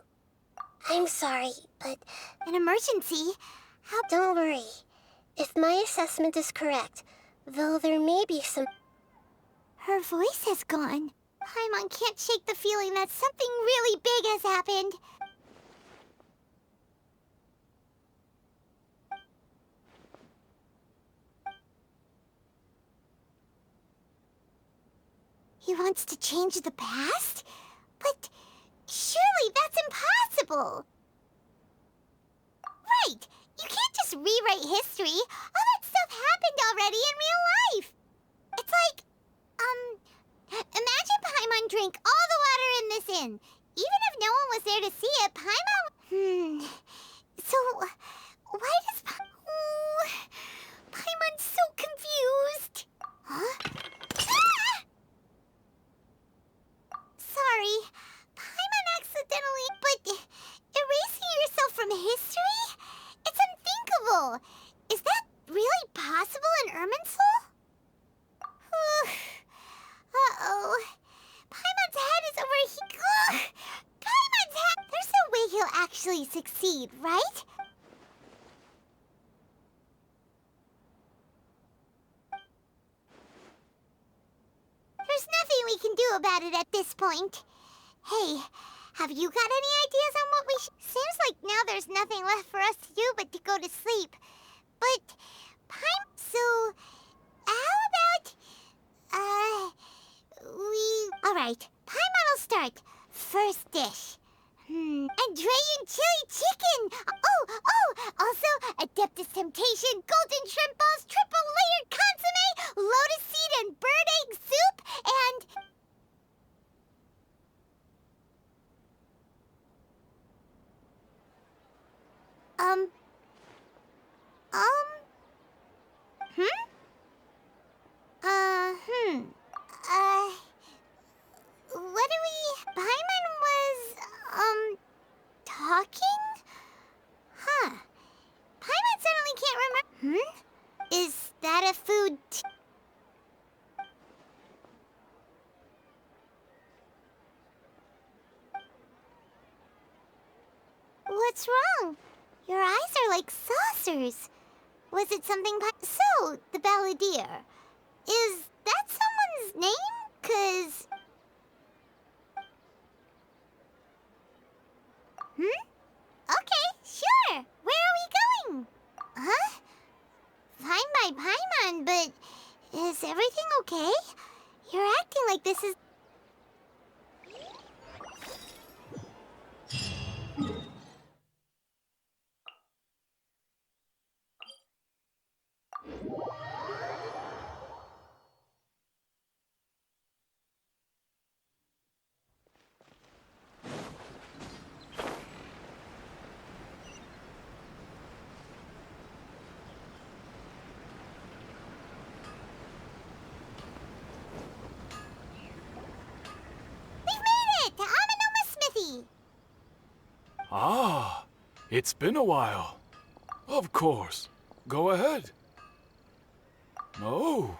I'm sorry, but... An emergency? How... Don't worry. If my assessment is correct, though there may be some... Her voice has gone. Paimon can't shake the feeling that something really big has happened. He wants to change the past? But surely that's impossible! Right! You can't just rewrite history! All that stuff happened already in real life! It's like, imagine Paimon drank all the water in this inn. Even if no one was there to see it, Paimon... So, why does Paimon's so confused. Huh? Ah! Sorry. history? It's unthinkable. Is that really possible in Irminsul? Uh-oh. Paimon's head is over here. Paimon's head! There's no way he'll actually succeed, right? There's nothing we can do about it at this point. Hey, have you got any ideas on what we should... Seems like now there's nothing left for us to do but to go to sleep. But, so, how about, Alright, Paimon will start. First dish. Andrean chili chicken! Also, Adeptus Temptation, golden shrimp balls, triple layered consomme, lotus seed and bird egg soup, and... What do we... Paimon was, talking? Huh. Paimon suddenly can't remember... Is that a food... What's wrong? Your eyes are like saucers. Was it something... So, the balladeer. Is that someone's name? 'Cause... Okay, sure. Where are we going? Huh? Fine by Paimon, but... Is everything okay? You're acting like this is... Ah, it's been a while. Of course. Go ahead. Oh.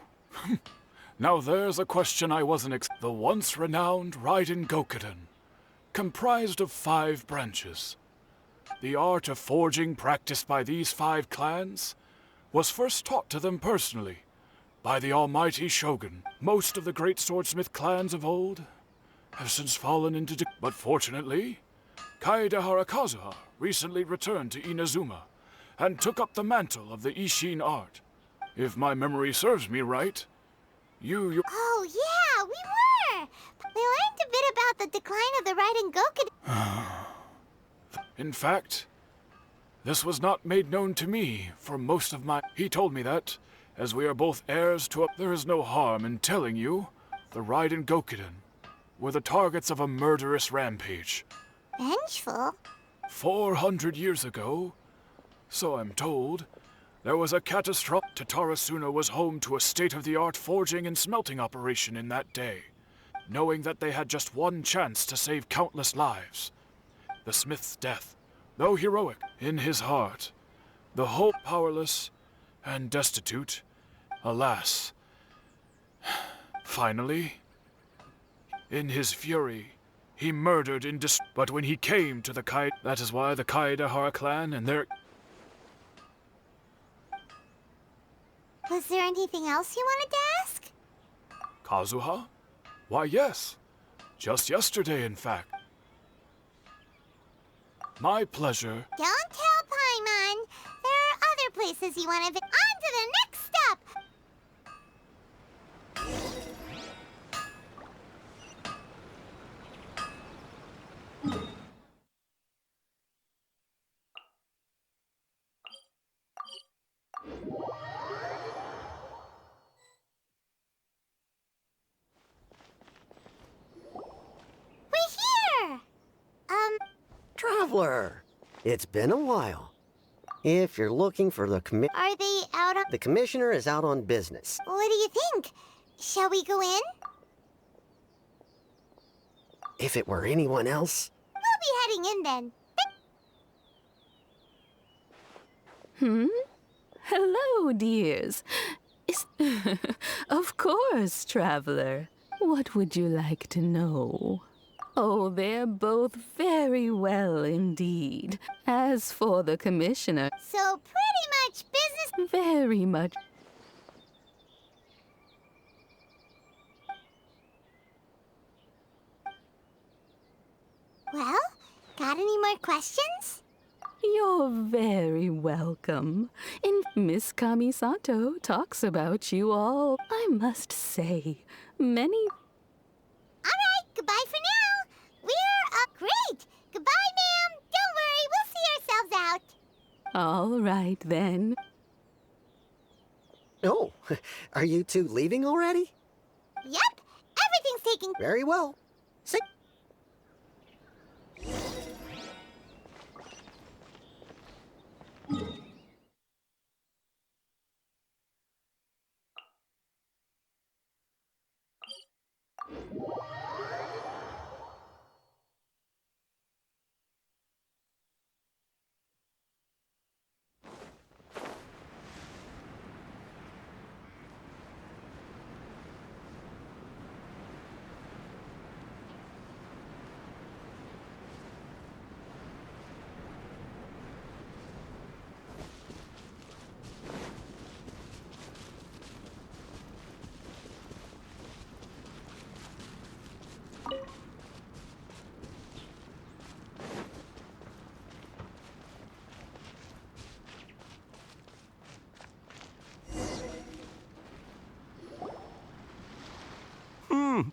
Now there's a question I wasn't The once renowned Raiden Gokuden, comprised of 5 branches. The art of forging practiced by these 5 clans was first taught to them personally by the almighty Shogun. Most of the great swordsmith clans of old have since fallen into but fortunately, Kaedehara Kazuha recently returned to Inazuma and took up the mantle of the Ishin art. If my memory serves me right, you... Oh, yeah, we were! We learned a bit about the decline of the Raiden Gokuden. In fact, this was not made known to me for most of my... He told me that, as we are both heirs to a... There is no harm in telling you, the Raiden Gokuden were the targets of a murderous rampage. Vengeful? 400 years ago, so I'm told, there was a catastrophe. Tatarasuna was home to a state-of-the-art forging and smelting operation in that day, knowing that they had just one chance to save countless lives. The smith's death, though heroic in his heart, the whole powerless and destitute, alas. Finally, in his fury, he murdered in but when he came to the that is why the Kaedehara clan and their... Was there anything else you wanted to ask? Kazuha? Why, yes. Just yesterday, in fact. My pleasure. Don't tell Paimon. There are other places you want to... On to the next step! Traveler, it's been a while. If you're looking for the Are they out on... The commissioner is out on business. What do you think? Shall we go in? If it were anyone else... We'll be heading in then. Hello, dears. Is of course, traveler. What would you like to know? Oh, they're both very well indeed. As for the commissioner, So pretty much business. very much. Well, got any more questions? You're very welcome. And Miss Kamisato talks about you all, I must say, many. All right, goodbye for now. We're up. Great. Goodbye, ma'am. Don't worry, we'll see ourselves out. All right, then. Oh, are you two leaving already? Yep, everything's taken. Very well. Say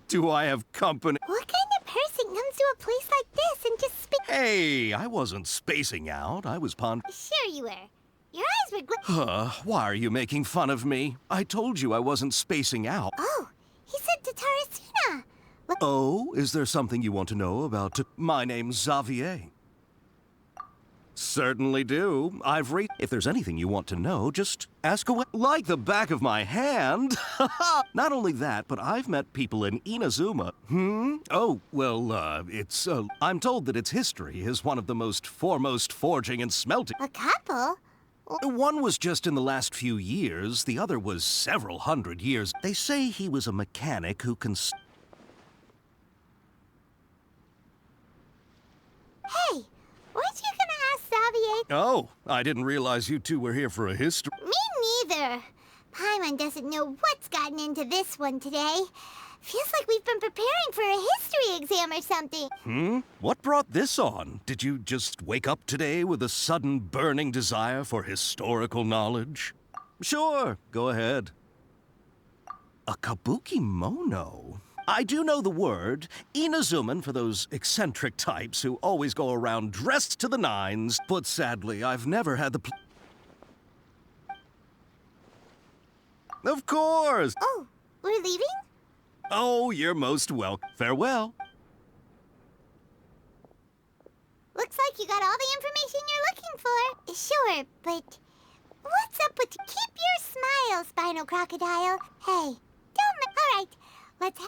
Do I have company? What kind of person comes to a place like this and just speak? Hey, I wasn't spacing out. I was Sure you were. Your eyes were Why are you making fun of me? I told you I wasn't spacing out. Oh, he said to Tarasuna. Oh, is there something you want to know about? My name's Xavier. Certainly do. If there's anything you want to know, just ask away. Like the back of my hand. Not only that, but I've met people in Inazuma. Oh, well, I'm told that its history is one of the most foremost forging and smelting. A couple? One was just in the last few years. The other was several hundred years. They say he was a mechanic who can... Hey, weren't you gonna ask Xavier? Oh, I didn't realize you two were here for a history. Me neither. Paimon doesn't know what's gotten into this one today. Feels like we've been preparing for a history exam or something. What brought this on? Did you just wake up today with a sudden burning desire for historical knowledge? Sure, go ahead. A kabuki mono? I do know the word. Inazuman for those eccentric types who always go around dressed to the nines. But sadly, I've never had the Of course! Oh, we're leaving? Oh, you're most welcome. Farewell. Looks like you got all the information you're looking for. Sure, but what's up with keep your smile, Spinal Crocodile? Hey, all right, let's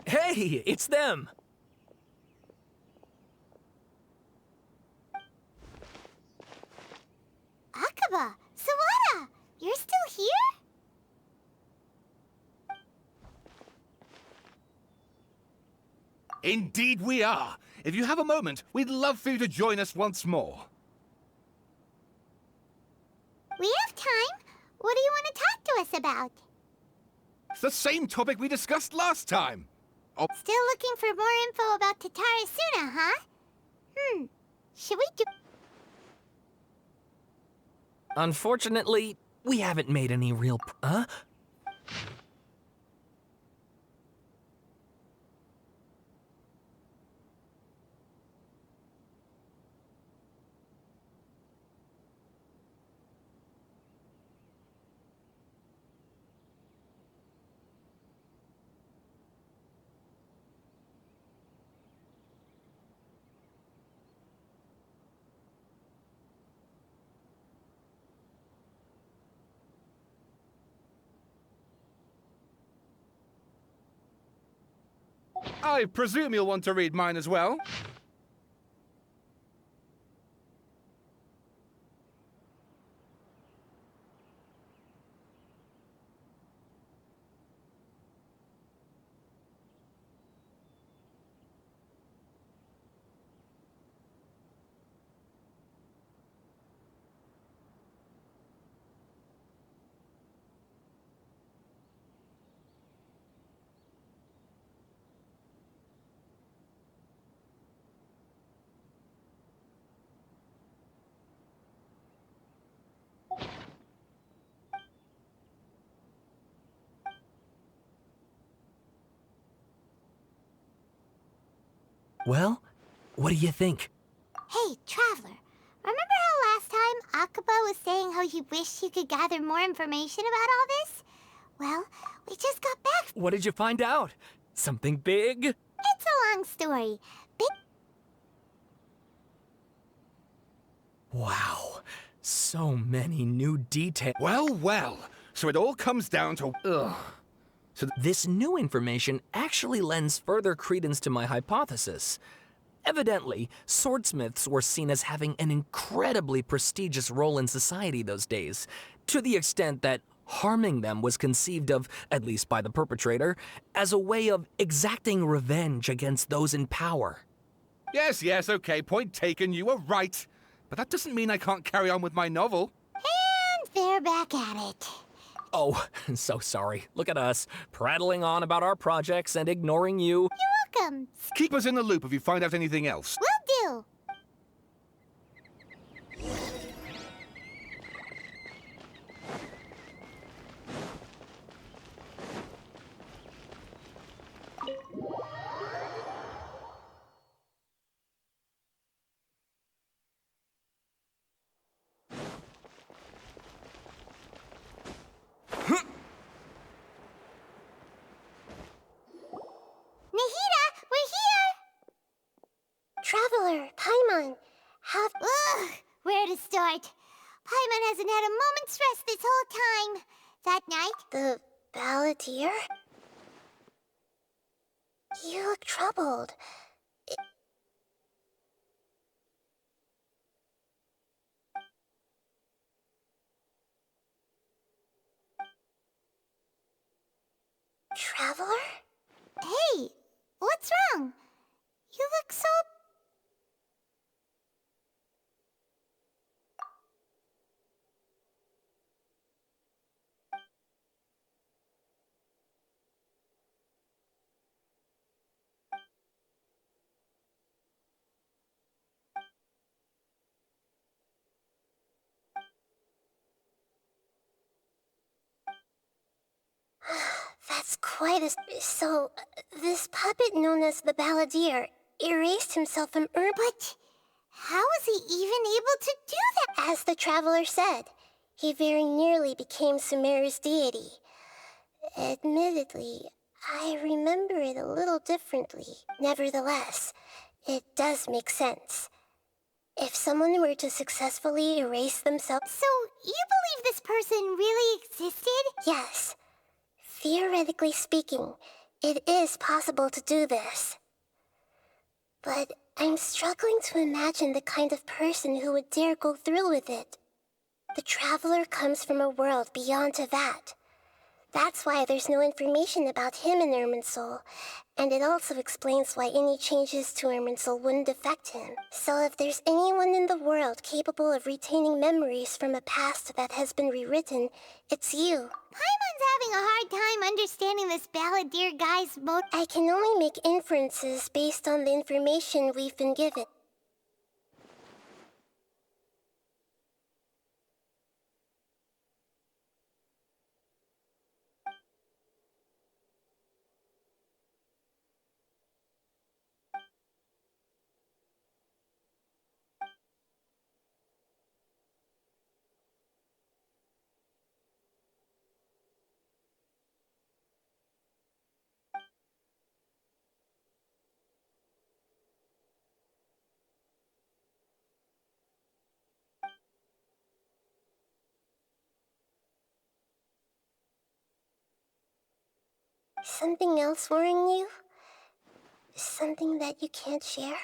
Hey, it's them! Akaba, Sawada, you're still here? Indeed we are. If you have a moment, we'd love for you to join us once more. We have time. What do you want to talk to us about? It's the same topic we discussed last time. Oh. Still looking for more info about Tatarasuna, huh? Should we do... Unfortunately, we haven't made any real... Huh? Hey, I presume you'll want to read mine as well. Well, what do you think? Hey, Traveler. Remember how last time Akaba was saying how he wished he could gather more information about all this? Well, we just got back. What did you find out? Something big? It's a long story. Wow, so many new details. Well, well, so it all comes down to... Ugh. So this new information actually lends further credence to my hypothesis. Evidently, swordsmiths were seen as having an incredibly prestigious role in society those days, to the extent that harming them was conceived of, at least by the perpetrator, as a way of exacting revenge against those in power. Yes, okay, point taken, you were right. But that doesn't mean I can't carry on with my novel. And they're back at it. Oh, so sorry. Look at us, prattling on about our projects and ignoring you. You're welcome. Keep us in the loop if you find out anything else. Will do. Nahida, we're here! Traveler, Paimon, have... Ugh, where to start? Paimon hasn't had a moment's rest this whole time. That night... The balladeer? You look troubled. Traveler? Hey, what's wrong? You look so... That's quite a... So, this puppet known as the balladeer erased himself from Earth. But how was he even able to do that? As the Traveler said, he very nearly became Sumeru's deity. Admittedly, I remember it a little differently. Nevertheless, it does make sense. If someone were to successfully erase themselves... So, you believe this person really existed? Yes. Theoretically speaking, it is possible to do this. But I'm struggling to imagine the kind of person who would dare go through with it. The Traveler comes from a world beyond Tevat. That's why there's no information about him in Irminsul, and it also explains why any changes to Irminsul wouldn't affect him. So if there's anyone in the world capable of retaining memories from a past that has been rewritten, it's you. Paimon's having a hard time understanding this balladeer guy's mode. I can only make inferences based on the information we've been given. Something else worrying you? Something that you can't share?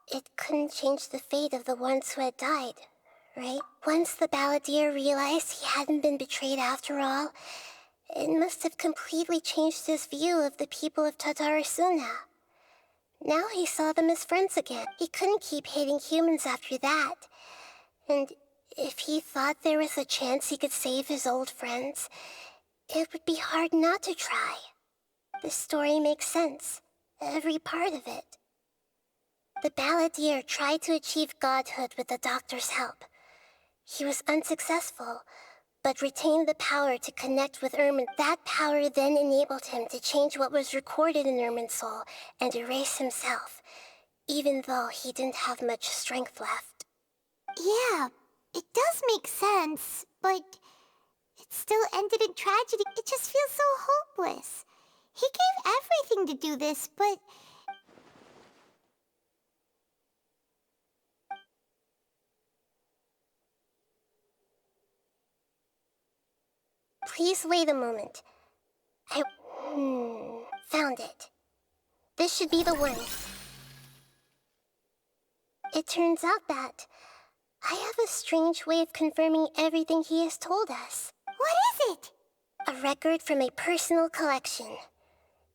It couldn't change the fate of the ones who had died, right? Once the balladeer realized he hadn't been betrayed after all, it must have completely changed his view of the people of Tatarasuna. Now he saw them as friends again. He couldn't keep hating humans after that. And if he thought there was a chance he could save his old friends, it would be hard not to try. The story makes sense, every part of it. The balladeer tried to achieve godhood with the doctor's help. He was unsuccessful, but retained the power to connect with Ermin. That power then enabled him to change what was recorded in Ermin's soul and erase himself, even though he didn't have much strength left. Yeah, it does make sense, but it still ended in tragedy. It just feels so hopeless. He gave everything to do this, but... Please wait a moment. I... found it. This should be the one. It turns out that I have a strange way of confirming everything he has told us. What is it? A record from a personal collection.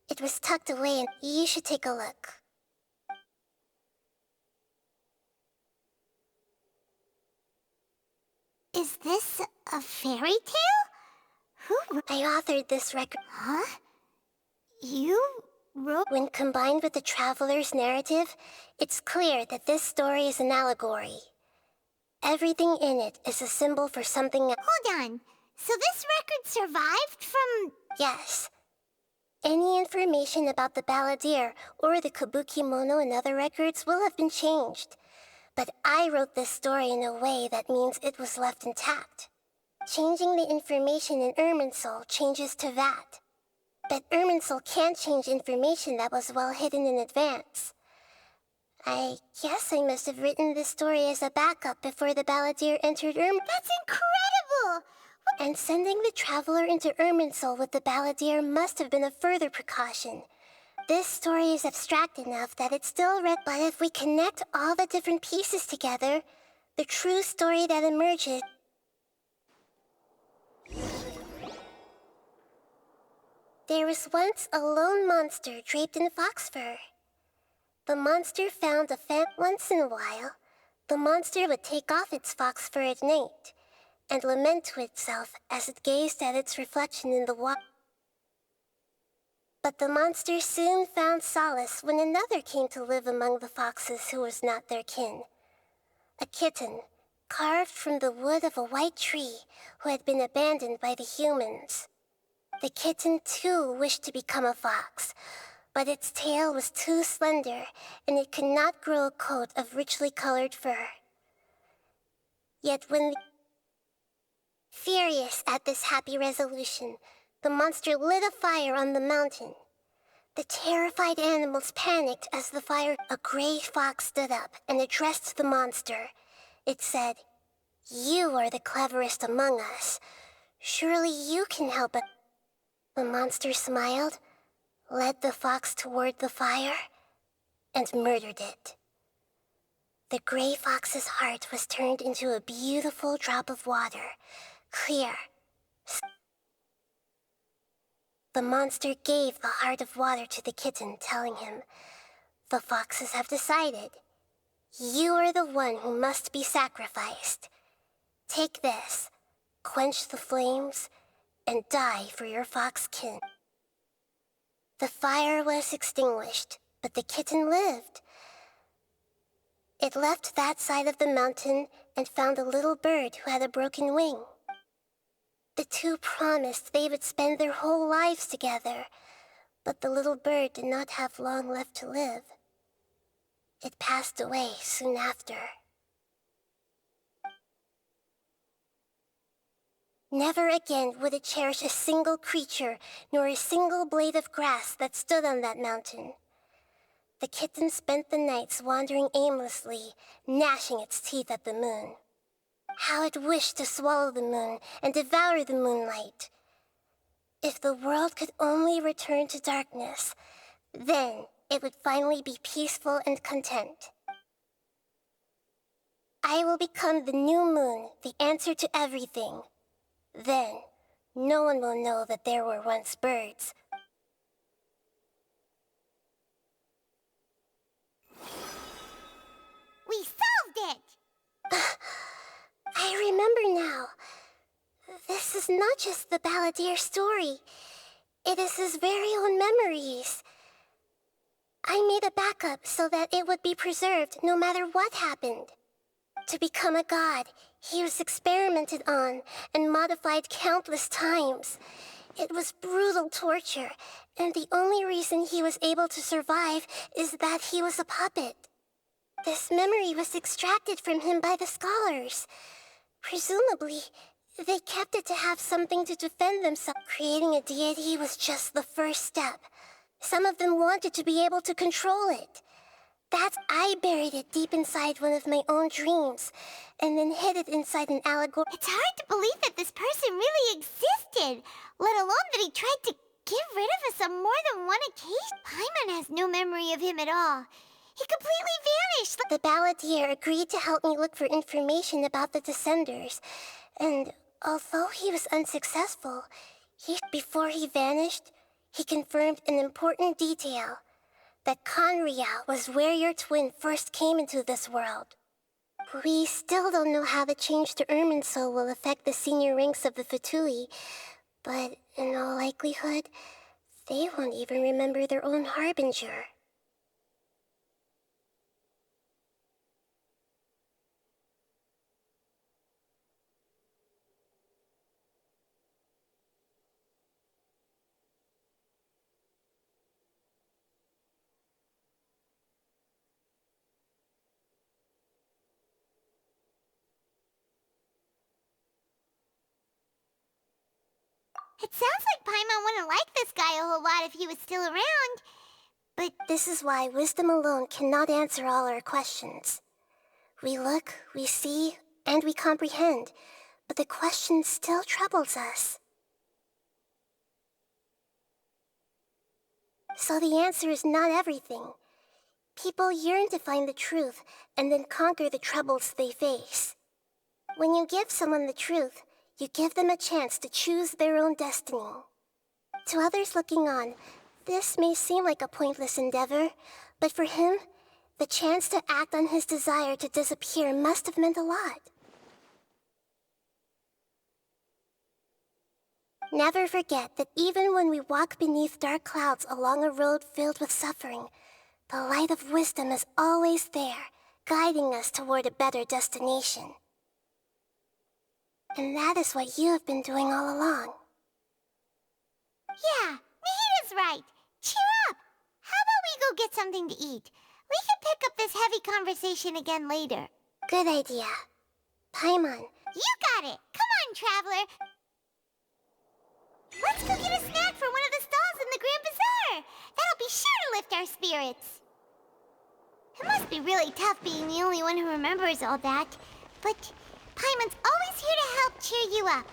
It was tucked away and you should take a look. Is this a fairy tale? Who? I authored this record. Huh? You wrote? When combined with the traveler's narrative, it's clear that this story is an allegory. Everything in it is a symbol for something. Hold on. So this record survived from... Yes. Any information about the balladeer or the kabuki mono in other records will have been changed. But I wrote this story in a way that means it was left intact. Changing the information in Irminsul changes to that. But Irminsul can't change information that was well hidden in advance. I guess I must have written this story as a backup before the balladeer entered That's incredible! And sending the traveler into Irminsul with the balladeer must have been a further precaution. This story is abstract enough that it's still read, but if we connect all the different pieces together, the true story that emerges... There was once a lone monster draped in fox fur. The monster found a fan. Once in a while, the monster would take off its fox fur at night and lament to itself as it gazed at its reflection in the water. But the monster soon found solace when another came to live among the foxes who was not their kin. A kitten, carved from the wood of a white tree who had been abandoned by the humans. The kitten too wished to become a fox, but its tail was too slender and it could not grow a coat of richly colored fur. Yet when furious at this happy resolution, the monster lit a fire on the mountain. The terrified animals panicked as the fire... A gray fox stood up and addressed the monster. It said, "You are the cleverest among us. Surely you can help us." The monster smiled, led the fox toward the fire, and murdered it. The gray fox's heart was turned into a beautiful drop of water, clear. The monster gave the heart of water to the kitten, telling him, "The foxes have decided. You are the one who must be sacrificed. Take this, quench the flames, and die for your fox kin." The fire was extinguished, but the kitten lived. It left that side of the mountain and found a little bird who had a broken wing. The two promised they would spend their whole lives together, but the little bird did not have long left to live. It passed away soon after. Never again would it cherish a single creature, nor a single blade of grass that stood on that mountain. The kitten spent the nights wandering aimlessly, gnashing its teeth at the moon. How it wished to swallow the moon and devour the moonlight. If the world could only return to darkness, then it would finally be peaceful and content. I will become the new moon, the answer to everything. Then, no one will know that there were once birds. We solved it! I remember now. This is not just the Balladeer story. It is his very own memories. I made a backup so that it would be preserved no matter what happened. To become a god, he was experimented on and modified countless times. It was brutal torture, and the only reason he was able to survive is that he was a puppet. This memory was extracted from him by the scholars. Presumably, they kept it to have something to defend themselves. Creating a deity was just the first step. Some of them wanted to be able to control it. I buried it deep inside one of my own dreams, and then hid it inside an allegory. It's hard to believe that this person really existed, let alone that he tried to get rid of us on more than one occasion. Paimon has no memory of him at all. He completely vanished. The Balladeer agreed to help me look for information about the Descenders, and although he was unsuccessful, before he vanished, he confirmed an important detail. That Conria was where your twin first came into this world. We still don't know how the change to Irminsul will affect the senior ranks of the Fatui, but in all likelihood, they won't even remember their own Harbinger. It sounds like Paimon wouldn't like this guy a whole lot if he was still around, but... This is why wisdom alone cannot answer all our questions. We look, we see, and we comprehend, but the question still troubles us. So the answer is not everything. People yearn to find the truth and then conquer the troubles they face. When you give someone the truth, you give them a chance to choose their own destiny. To others looking on, this may seem like a pointless endeavor, but for him, the chance to act on his desire to disappear must have meant a lot. Never forget that even when we walk beneath dark clouds along a road filled with suffering, the light of wisdom is always there, guiding us toward a better destination. And that is what you have been doing all along. Yeah, Nahita's right. Cheer up! How about we go get something to eat? We can pick up this heavy conversation again later. Good idea. Paimon. You got it! Come on, Traveler! Let's go get a snack from one of the stalls in the Grand Bazaar! That'll be sure to lift our spirits! It must be really tough being the only one who remembers all that, but Paimon's always here to help cheer you up.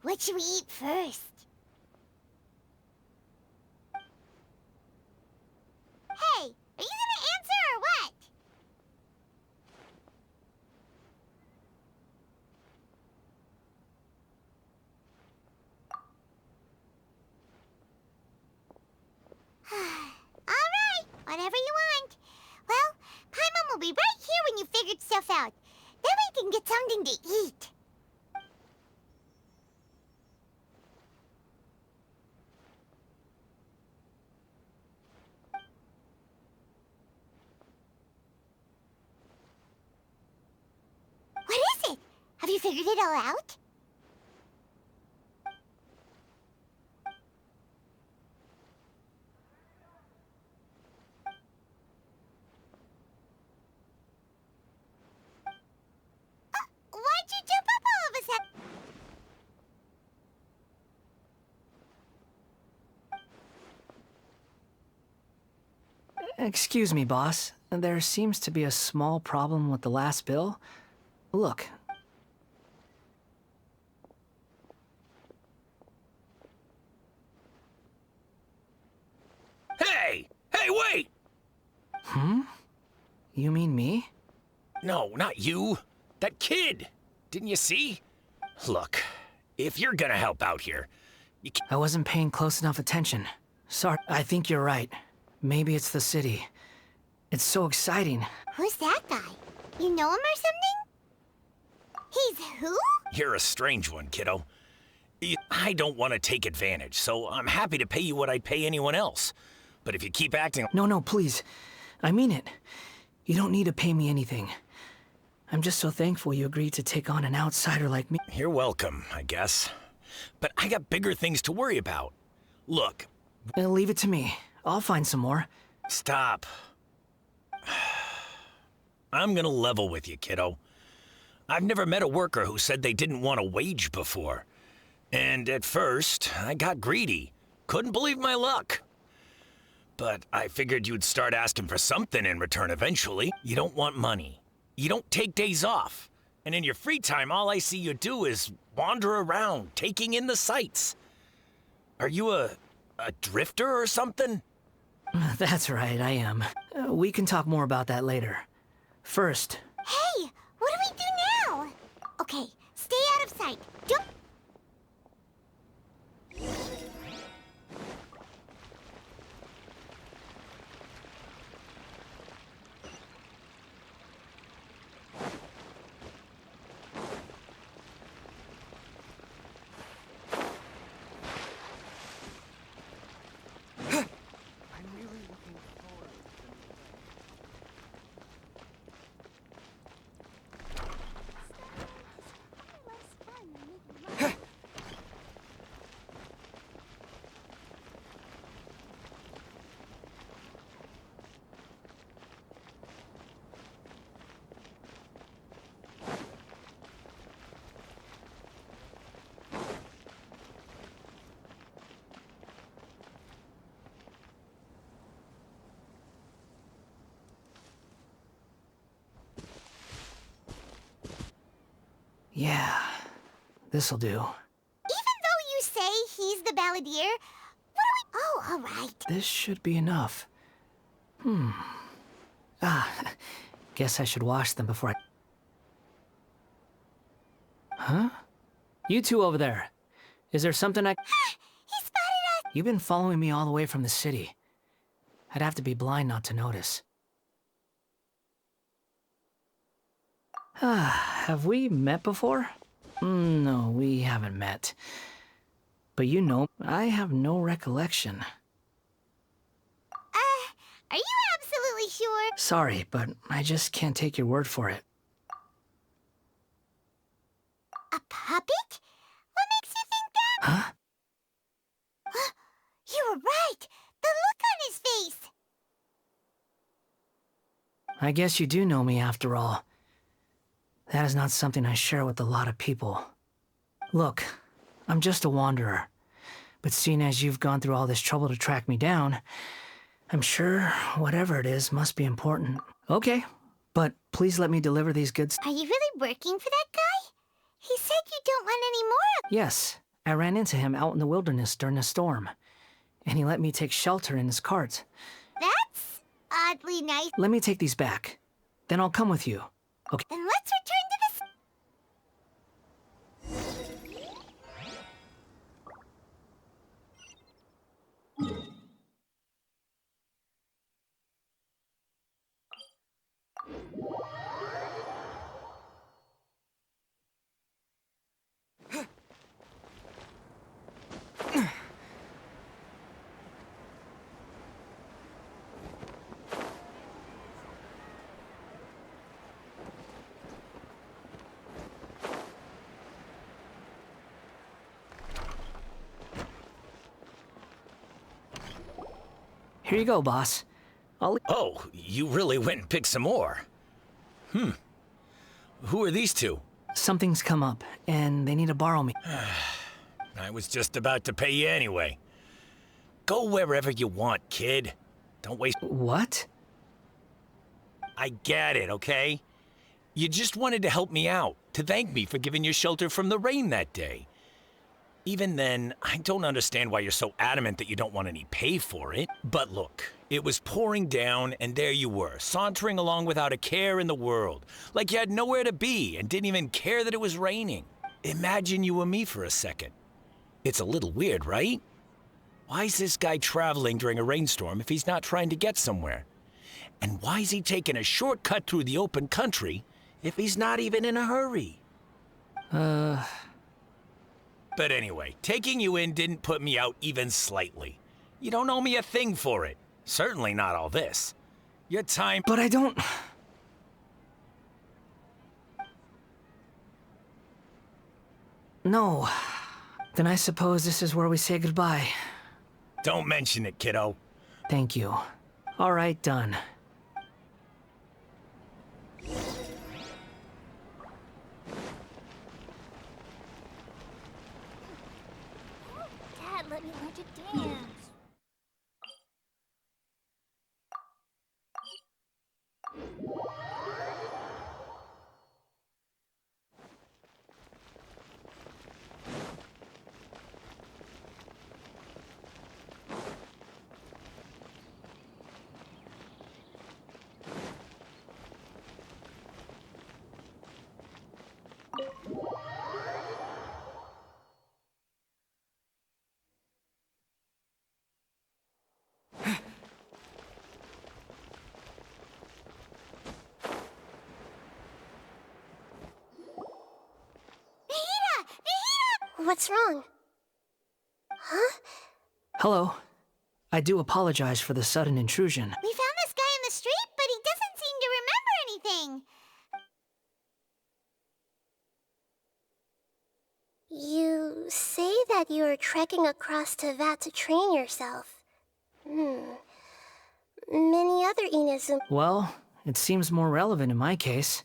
What should we eat first? Hey, are you gonna answer or what? Alright, whatever you want. Well, Paimon will be right here when you figured stuff out. Then we can get something to eat. What is it? Have you figured it all out? Why'd you jump up all of a sudden? Excuse me, boss. There seems to be a small problem with the last bill. Look. Hey! Hey, wait! You mean me? No, not you. That kid. Didn't you see? Look, if you're gonna help out here, you can't... I wasn't paying close enough attention. Sorry, I think you're right. Maybe it's the city. It's so exciting. Who's that guy? You know him or something? He's who? You're a strange one, kiddo. I don't want to take advantage, so I'm happy to pay you what I'd pay anyone else. But if you keep acting... No, please. I mean it. You don't need to pay me anything. I'm just so thankful you agreed to take on an outsider like me. You're welcome, I guess. But I got bigger things to worry about. Look... Leave it to me. I'll find some more. Stop. I'm gonna level with you, kiddo. I've never met a worker who said they didn't want a wage before. And at first, I got greedy. Couldn't believe my luck. But I figured you'd start asking for something in return eventually. You don't want money. You don't take days off. And in your free time, all I see you do is wander around, taking in the sights. Are you a drifter or something? That's right, I am. We can talk more about that later. First... Hey, what do we do now? Okay, stay out of sight. Don't... Yeah, this'll do. Even though you say he's the balladeer, what do we... Oh, all right. This should be enough. Guess I should wash them before I... Huh? You two over there. Is there something I... He spotted us! You've been following me all the way from the city. I'd have to be blind not to notice. Have we met before? No, we haven't met. But you know, I have no recollection. Are you absolutely sure? Sorry, but I just can't take your word for it. A puppet? What makes you think that? Huh? You were right! The look on his face! I guess you do know me after all. That is not something I share with a lot of people. Look, I'm just a wanderer. But seeing as you've gone through all this trouble to track me down, I'm sure whatever it is must be important. Okay, but please let me deliver these goods. Are you really working for that guy? He said you don't want any more of... Yes, I ran into him out in the wilderness during a storm, and he let me take shelter in his cart. That's oddly nice. Let me take these back. Then I'll come with you. Okay. Then let's return to this. Here you go, boss. Oh, you really went and picked some more. Who are these two? Something's come up, and they need to borrow me. I was just about to pay you anyway. Go wherever you want, kid. Don't waste... What? I get it, okay? You just wanted to help me out, to thank me for giving you shelter from the rain that day. Even then, I don't understand why you're so adamant that you don't want any pay for it. But look, it was pouring down, and there you were, sauntering along without a care in the world, like you had nowhere to be and didn't even care that it was raining. Imagine you were me for a second. It's a little weird, right? Why is this guy traveling during a rainstorm if he's not trying to get somewhere? And why is he taking a shortcut through the open country if he's not even in a hurry? But anyway, taking you in didn't put me out even slightly. You don't owe me a thing for it. Certainly not all this. Your time... But I don't... No. Then I suppose this is where we say goodbye. Don't mention it, kiddo. Thank you. All right, done. Dad, let me learn to dance. What's wrong? Huh? Hello. I do apologize for the sudden intrusion. We found this guy in the street, but he doesn't seem to remember anything. You say that you are trekking across Teyvat to train yourself. Many other Inazuma... Well, it seems more relevant in my case.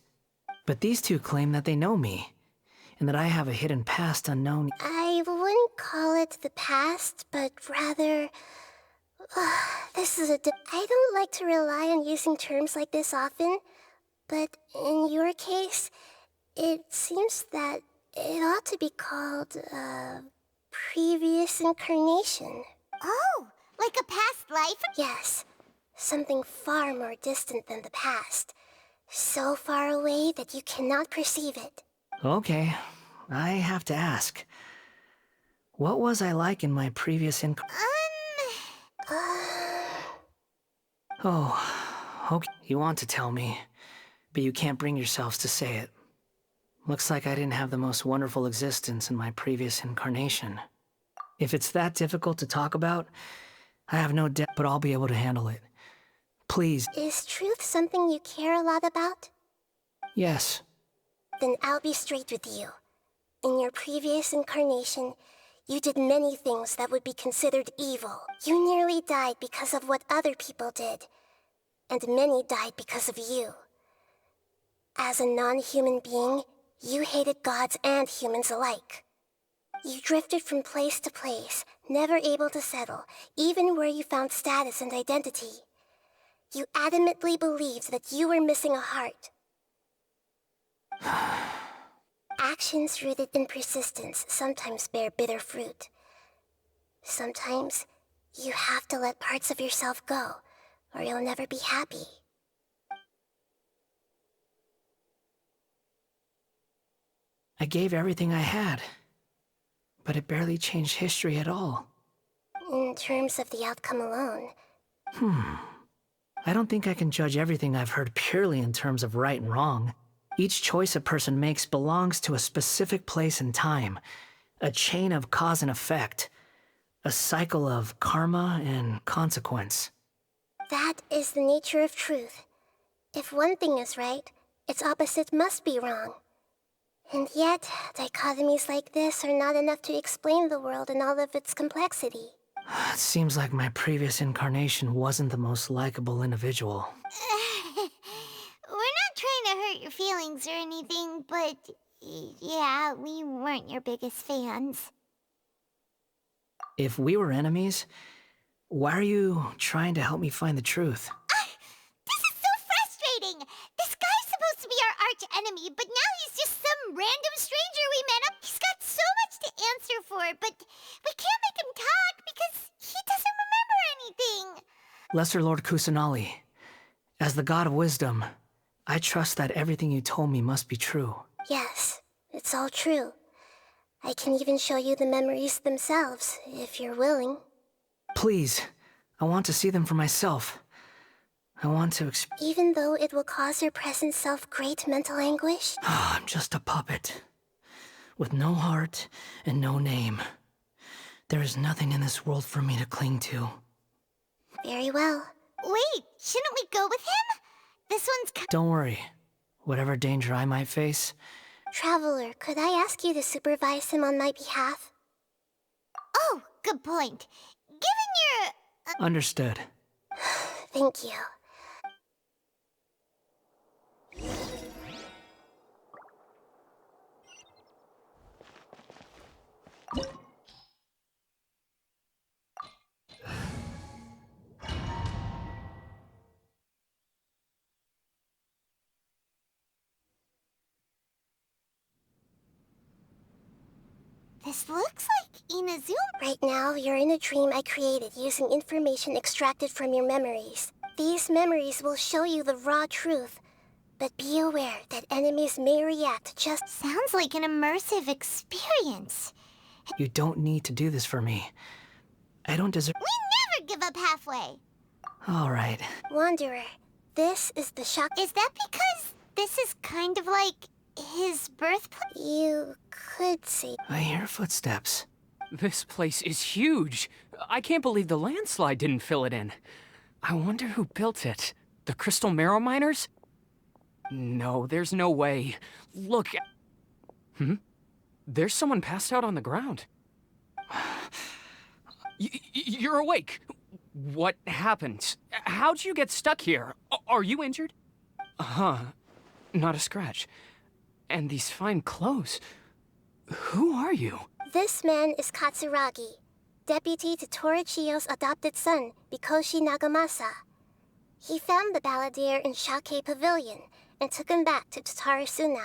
But these two claim that they know me, and that I have a hidden past unknown. I wouldn't call it the past, but rather... this is I don't like to rely on using terms like this often, but in your case, it seems that it ought to be called, previous incarnation. Oh, like a past life? Yes, something far more distant than the past. So far away that you cannot perceive it. Okay, I have to ask. What was I like in my previous Oh, okay. You want to tell me, but you can't bring yourselves to say it. Looks like I didn't have the most wonderful existence in my previous incarnation. If it's that difficult to talk about, I have no doubt, but I'll be able to handle it. Please. Is truth something you care a lot about? Yes. Then I'll be straight with you. In your previous incarnation, you did many things that would be considered evil. You nearly died because of what other people did, and many died because of you. As a non-human being, you hated gods and humans alike. You drifted from place to place, never able to settle, even where you found status and identity. You adamantly believed that you were missing a heart. Actions rooted in persistence sometimes bear bitter fruit. Sometimes, you have to let parts of yourself go, or you'll never be happy. I gave everything I had, but it barely changed history at all. In terms of the outcome alone, I don't think I can judge everything I've heard purely in terms of right and wrong. Each choice a person makes belongs to a specific place and time, a chain of cause and effect, a cycle of karma and consequence. that is the nature of truth. If one thing is right, its opposite must be wrong. And yet, dichotomies like this are not enough to explain the world in all of its complexity. It seems like my previous incarnation wasn't the most likable individual. We're not trying to hurt your feelings or anything, but yeah, we weren't your biggest fans. If we were enemies, why are you trying to help me find the truth? This is so frustrating! This guy's supposed to be our arch enemy, but now he's just some random stranger we met up. He's got so much to answer for, but we can't make him talk because he doesn't remember anything. Lesser Lord Kusanali, as the god of wisdom, I trust that everything you told me must be true. Yes, it's all true. I can even show you the memories themselves, if you're willing. Please, I want to see them for myself. I want to Even though it will cause your present self great mental anguish? I'm just a puppet, with no heart and no name. There is nothing in this world for me to cling to. Very well. Wait, shouldn't we go with him? This one's Don't worry. Whatever danger I might face... Traveler, could I ask you to supervise him on my behalf? Oh, good point. Given your... Understood. Thank you. This looks like Inazuma. Right now, you're in a dream I created using information extracted from your memories. These memories will show you the raw truth, but be aware that enemies may react just... Sounds like an immersive experience. You don't need to do this for me. I don't deserve... We never give up halfway. All right. Wanderer, this is the shock... Is that because this is kind of like his birthplace? You could say... I hear footsteps. This place is huge. I can't believe the landslide didn't fill it in. I wonder who built it. The Crystal Marrow Miners? No, there's no way. Look... There's someone passed out on the ground. You're awake. What happened? How'd you get stuck here? Are you injured? Not a scratch. And these fine clothes. Who are you? This man is Katsuragi, deputy to Torichio's adopted son, Mikoshi Nagamasa. He found the balladeer in Shake Pavilion and took him back to Tatarasuna.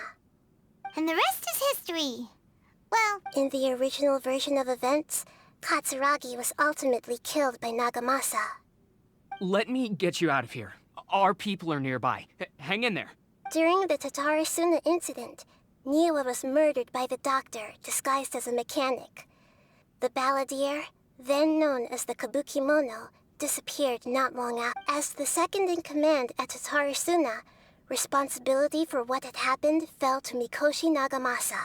And the rest is history. Well, in the original version of events, Katsuragi was ultimately killed by Nagamasa. Let me get you out of here. Our people are nearby. Hang in there. During the Tatarasuna incident, Niwa was murdered by the doctor, disguised as a mechanic. The balladeer, then known as the Kabukimono, disappeared not long after. As the second in command at Tatarasuna, responsibility for what had happened fell to Mikoshi Nagamasa.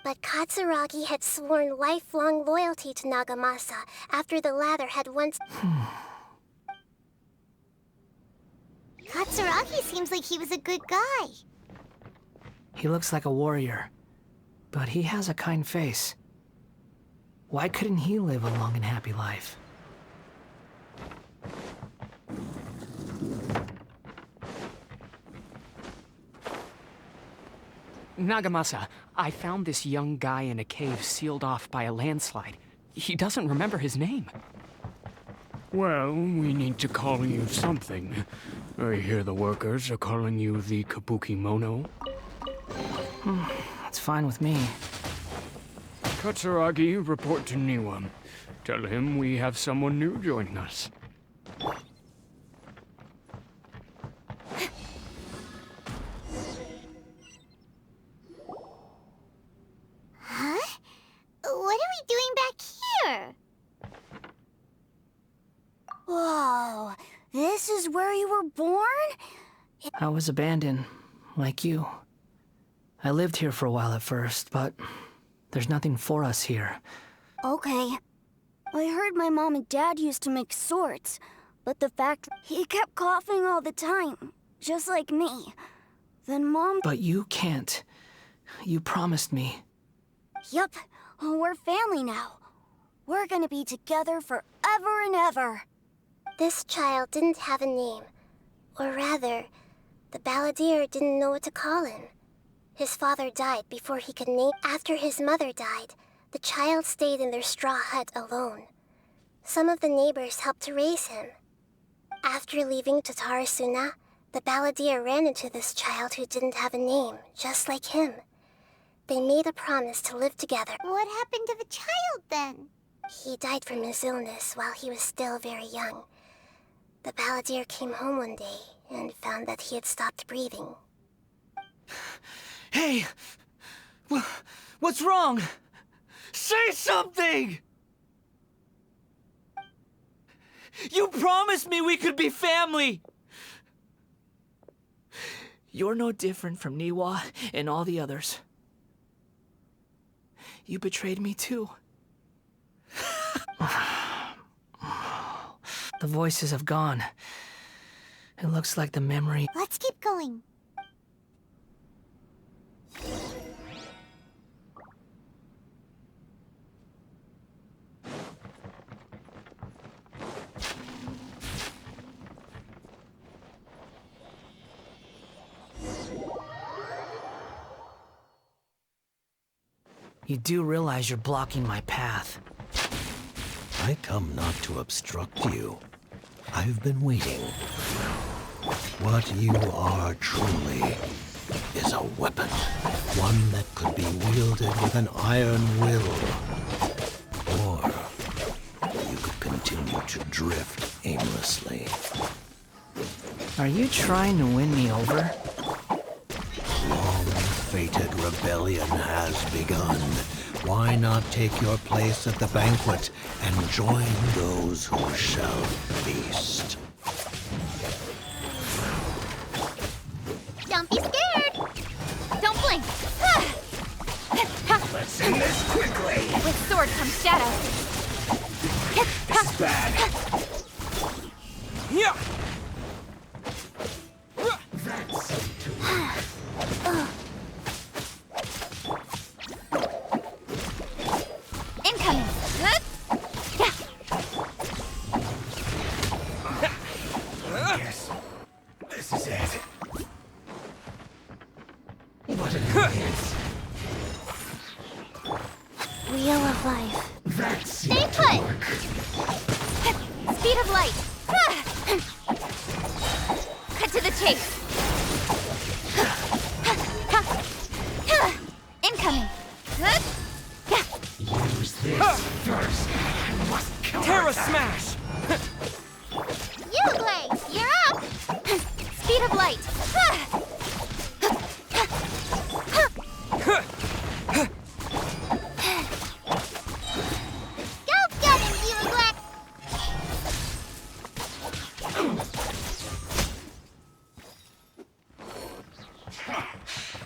But Katsuragi had sworn lifelong loyalty to Nagamasa after the latter had once... Katsuragi seems like he was a good guy. He looks like a warrior, but he has a kind face. Why couldn't he live a long and happy life? Nagamasa, I found this young guy in a cave sealed off by a landslide. He doesn't remember his name. Well, we need to call you something. I hear the workers are calling you the Kabukimono. That's fine with me. Katsuragi, report to Niwa. Tell him we have someone new joining us. Huh? What are we doing back here? Whoa, this is where you were born? I was abandoned, like you. I lived here for a while at first, but there's nothing for us here. Okay. I heard my mom and dad used to make swords, but the fact he kept coughing all the time, just like me. Then Mom... But you can't. You promised me. Yup, we're family now. We're gonna be together forever and ever. This child didn't have a name. Or rather, the balladeer didn't know what to call him. His father died before he could name. After his mother died, the child stayed in their straw hut alone. Some of the neighbors helped to raise him. After leaving Tatarasuna, the balladeer ran into this child who didn't have a name, just like him. They made a promise to live together. What happened to the child then? He died from his illness while he was still very young. The balladeer came home one day and found that he had stopped breathing. Hey! What's wrong? Say something! You promised me we could be family! You're no different from Niwa and all the others. You betrayed me too. The voices have gone. It looks like the memory... Let's keep going. You do realize you're blocking my path. I come not to obstruct you. I've been waiting. What you are truly is a weapon. One that could be wielded with an iron will. Or you could continue to drift aimlessly. Are you trying to win me over? Long-fated rebellion has begun. Why not take your place at the banquet and join those who shall feast? Don't be scared! Don't blink! Let's end this quickly! With sword comes shadow. This is bad. Yeah. Incoming! Yes, this is it. What an audience. Wheel of life. That's Stay put! Speed of light. Cut to the chase. Incoming. Use this first. I must kill Terra her. Smash! Uglay, you're up! Speed of light. Go get him, Uglay!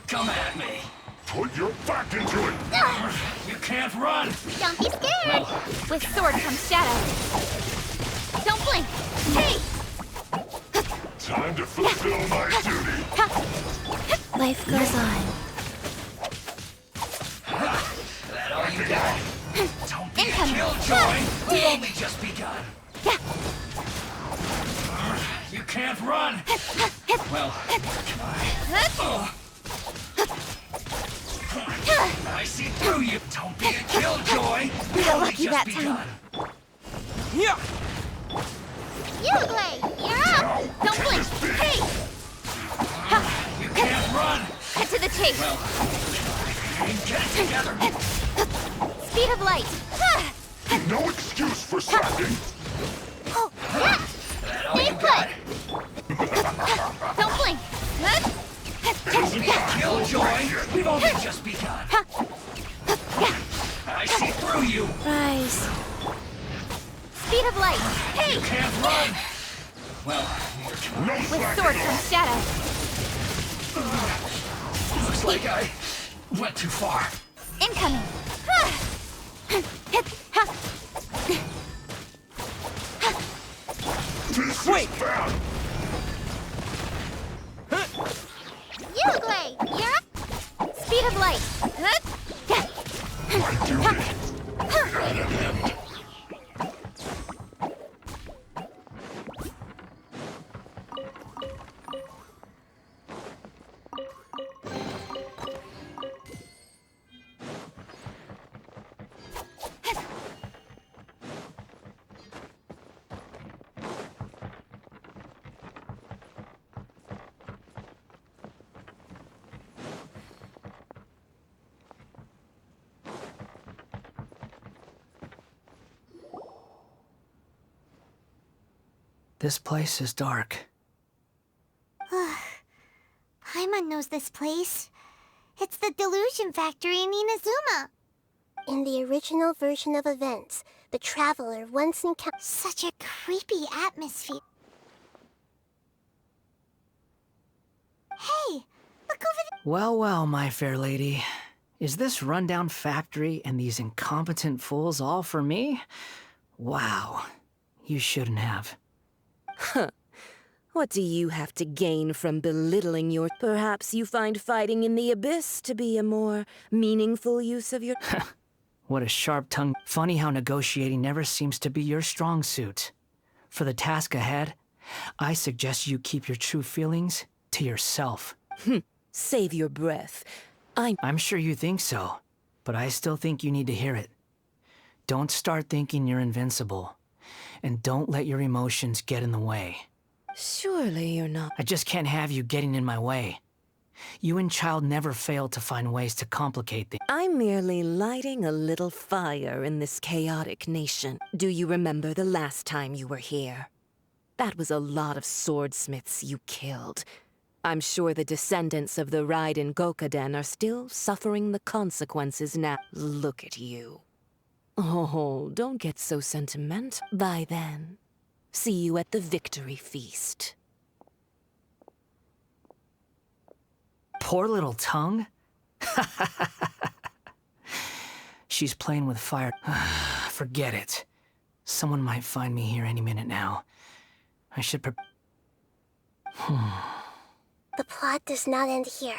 Come at me. Put your back into it! You can't run. Don't be scared! With sword comes shadow. Don't blink! Hey! Time to fulfill my duty. Life goes on. That all you got? Don't be a Incoming. killjoy. We've only just begun. You can't run. Well, can I? I see through you. Don't be a killjoy. We've got only lucky just that begun. Yeah. Uglay, you're up! Don't blink! Hey! You can't run. Cut to the chase. Get it together! Speed of light! No excuse for slacking! Oh, yeah! Stay put! Don't blink! Killjoy! We've only just begun! I see through you! Rise. Speed of light! Hey! You can't run! Well, you're trying. With sword from shadow. Looks like I went too far. Incoming! Wait! Uruguay! You're up! Speed of light! My duty at an end. This place is dark. Paimon knows this place. It's the Delusion Factory in Inazuma. In the original version of events, the Traveler once encountered such a creepy atmosphere. Hey, look over there. Well, well, my fair lady. Is this rundown factory and these incompetent fools all for me? Wow. You shouldn't have. Huh. What do you have to gain from belittling your... Perhaps you find fighting in the abyss to be a more meaningful use of your... What a sharp tongue. Funny how negotiating never seems to be your strong suit. For the task ahead, I suggest you keep your true feelings to yourself. Save your breath. I'm sure you think so, but I still think you need to hear it. Don't start thinking you're invincible, and don't let your emotions get in the way. Surely you're not... I just can't have you getting in my way. You and Child never fail to find ways to complicate things. I'm merely lighting a little fire in this chaotic nation. Do you remember the last time you were here? That was a lot of swordsmiths you killed. I'm sure the descendants of the Raiden Gokaden are still suffering the consequences now. Look at you. Oh, don't get so sentimental. Bye then. See you at the victory feast. Poor little tongue? She's playing with fire. Forget it. Someone might find me here any minute now. I should The plot does not end here.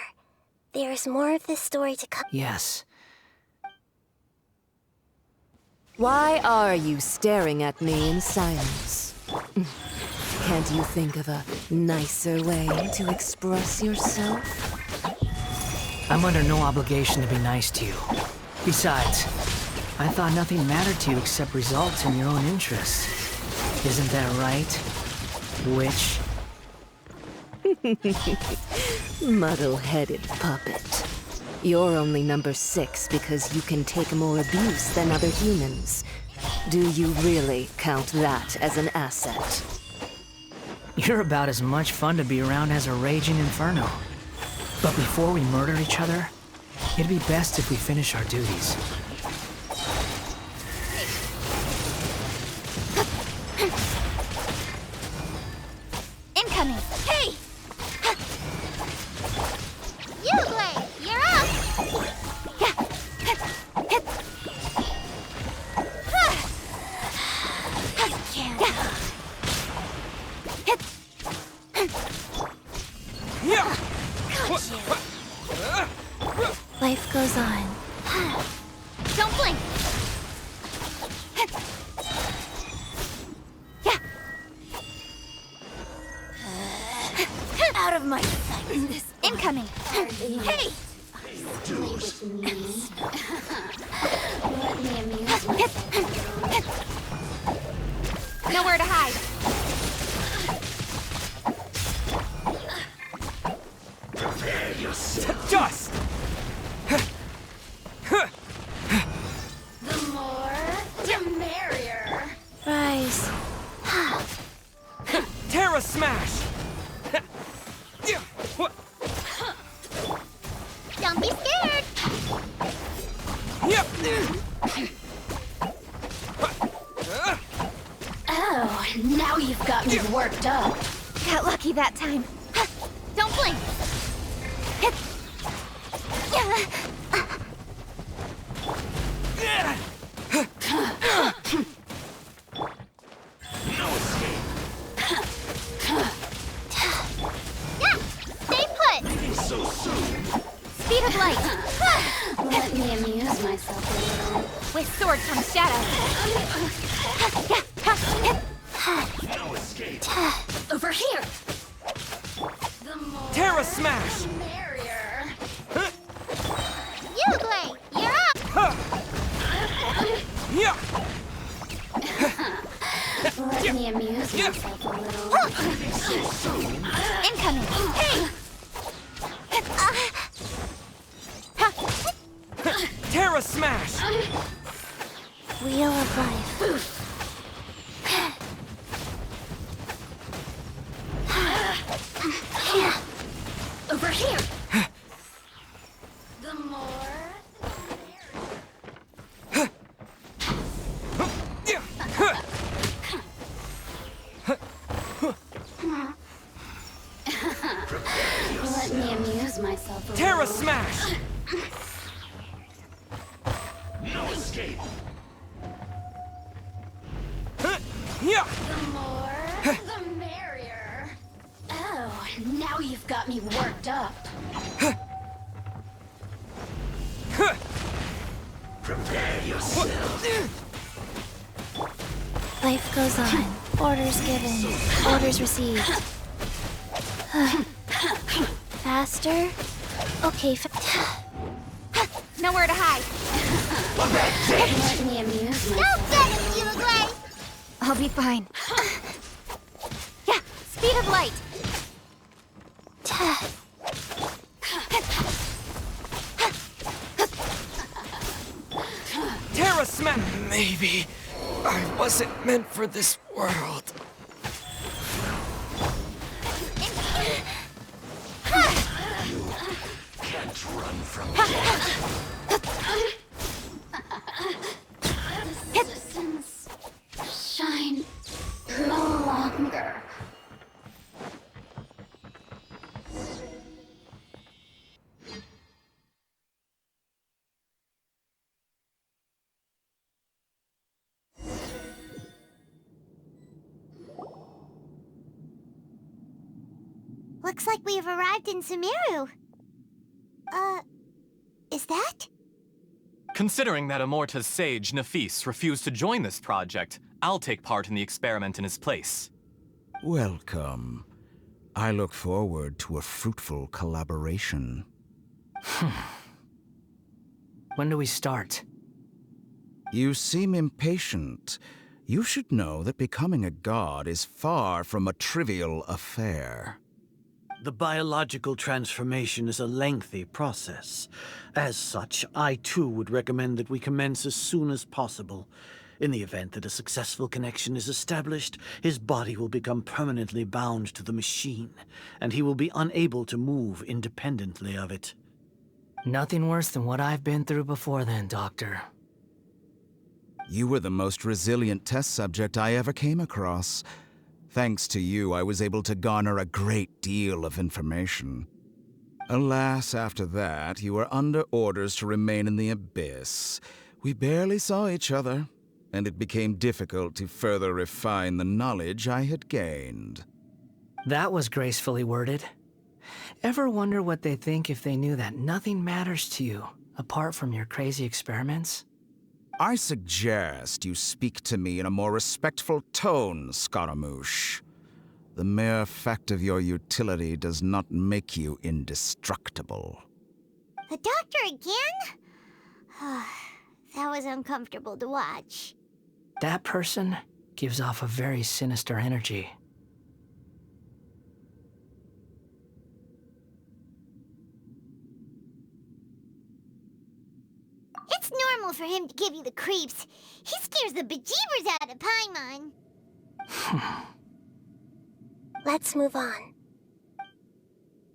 There is more of this story to come. Yes. Why are you staring at me in silence? Can't you think of a nicer way to express yourself? I'm under no obligation to be nice to you. Besides, I thought nothing mattered to you except results in your own interests. Isn't that right, witch? Muddle-headed puppet. You're only number 6 because you can take more abuse than other humans. Do you really count that as an asset? You're about as much fun to be around as a raging inferno. But before we murder each other, it'd be best if we finish our duties. Incoming! Hey! Uruguay! You're up! Life goes on. Don't blink! Out of my sight. Incoming! Hey! Nowhere to hide. Dust! Terra Smash! Don't be scared! Oh, now you've got me worked up. Got lucky that time. Don't blink! Yeah! Stay put! So soon. Speed of light! Let me amuse myself a little. With sword comes shadow. No escape. Over here! Terra Smash! Merrier. You, Glay! You're up! Let me amuse myself a little. So soon. Incoming! Hey! Terra Smash! Wheel of life. Over here! The more... Let me amuse myself a little. Terra Smash! No escape. The more, the merrier. Oh, now you've got me worked up. Prepare yourself. Life goes on. Orders given. Orders received. Faster? Okay, nowhere to hide. Let me amuse myself. Don't get it, you Glay! I'll be fine. Yeah, speed of light. Terra Smash! Maybe I wasn't meant for this world. Can't run from death. Resistance shine no longer. Looks like we have arrived in Sumeru. Is that? Considering that Amorta's sage, Nafis, refused to join this project, I'll take part in the experiment in his place. Welcome. I look forward to a fruitful collaboration. When do we start? You seem impatient. You should know that becoming a god is far from a trivial affair. The biological transformation is a lengthy process. As such, I too would recommend that we commence as soon as possible. In the event that a successful connection is established, his body will become permanently bound to the machine, and he will be unable to move independently of it. Nothing worse than what I've been through before then, Doctor. You were the most resilient test subject I ever came across. Thanks to you, I was able to garner a great deal of information. Alas, after that, you were under orders to remain in the abyss. We barely saw each other, and it became difficult to further refine the knowledge I had gained. That was gracefully worded. Ever wonder what they think if they knew that nothing matters to you, apart from your crazy experiments? I suggest you speak to me in a more respectful tone, Scaramouche. The mere fact of your utility does not make you indestructible. The doctor again? That was uncomfortable to watch. That person gives off a very sinister energy. It's normal for him to give you the creeps. He scares the bejeebers out of Paimon. Let's move on.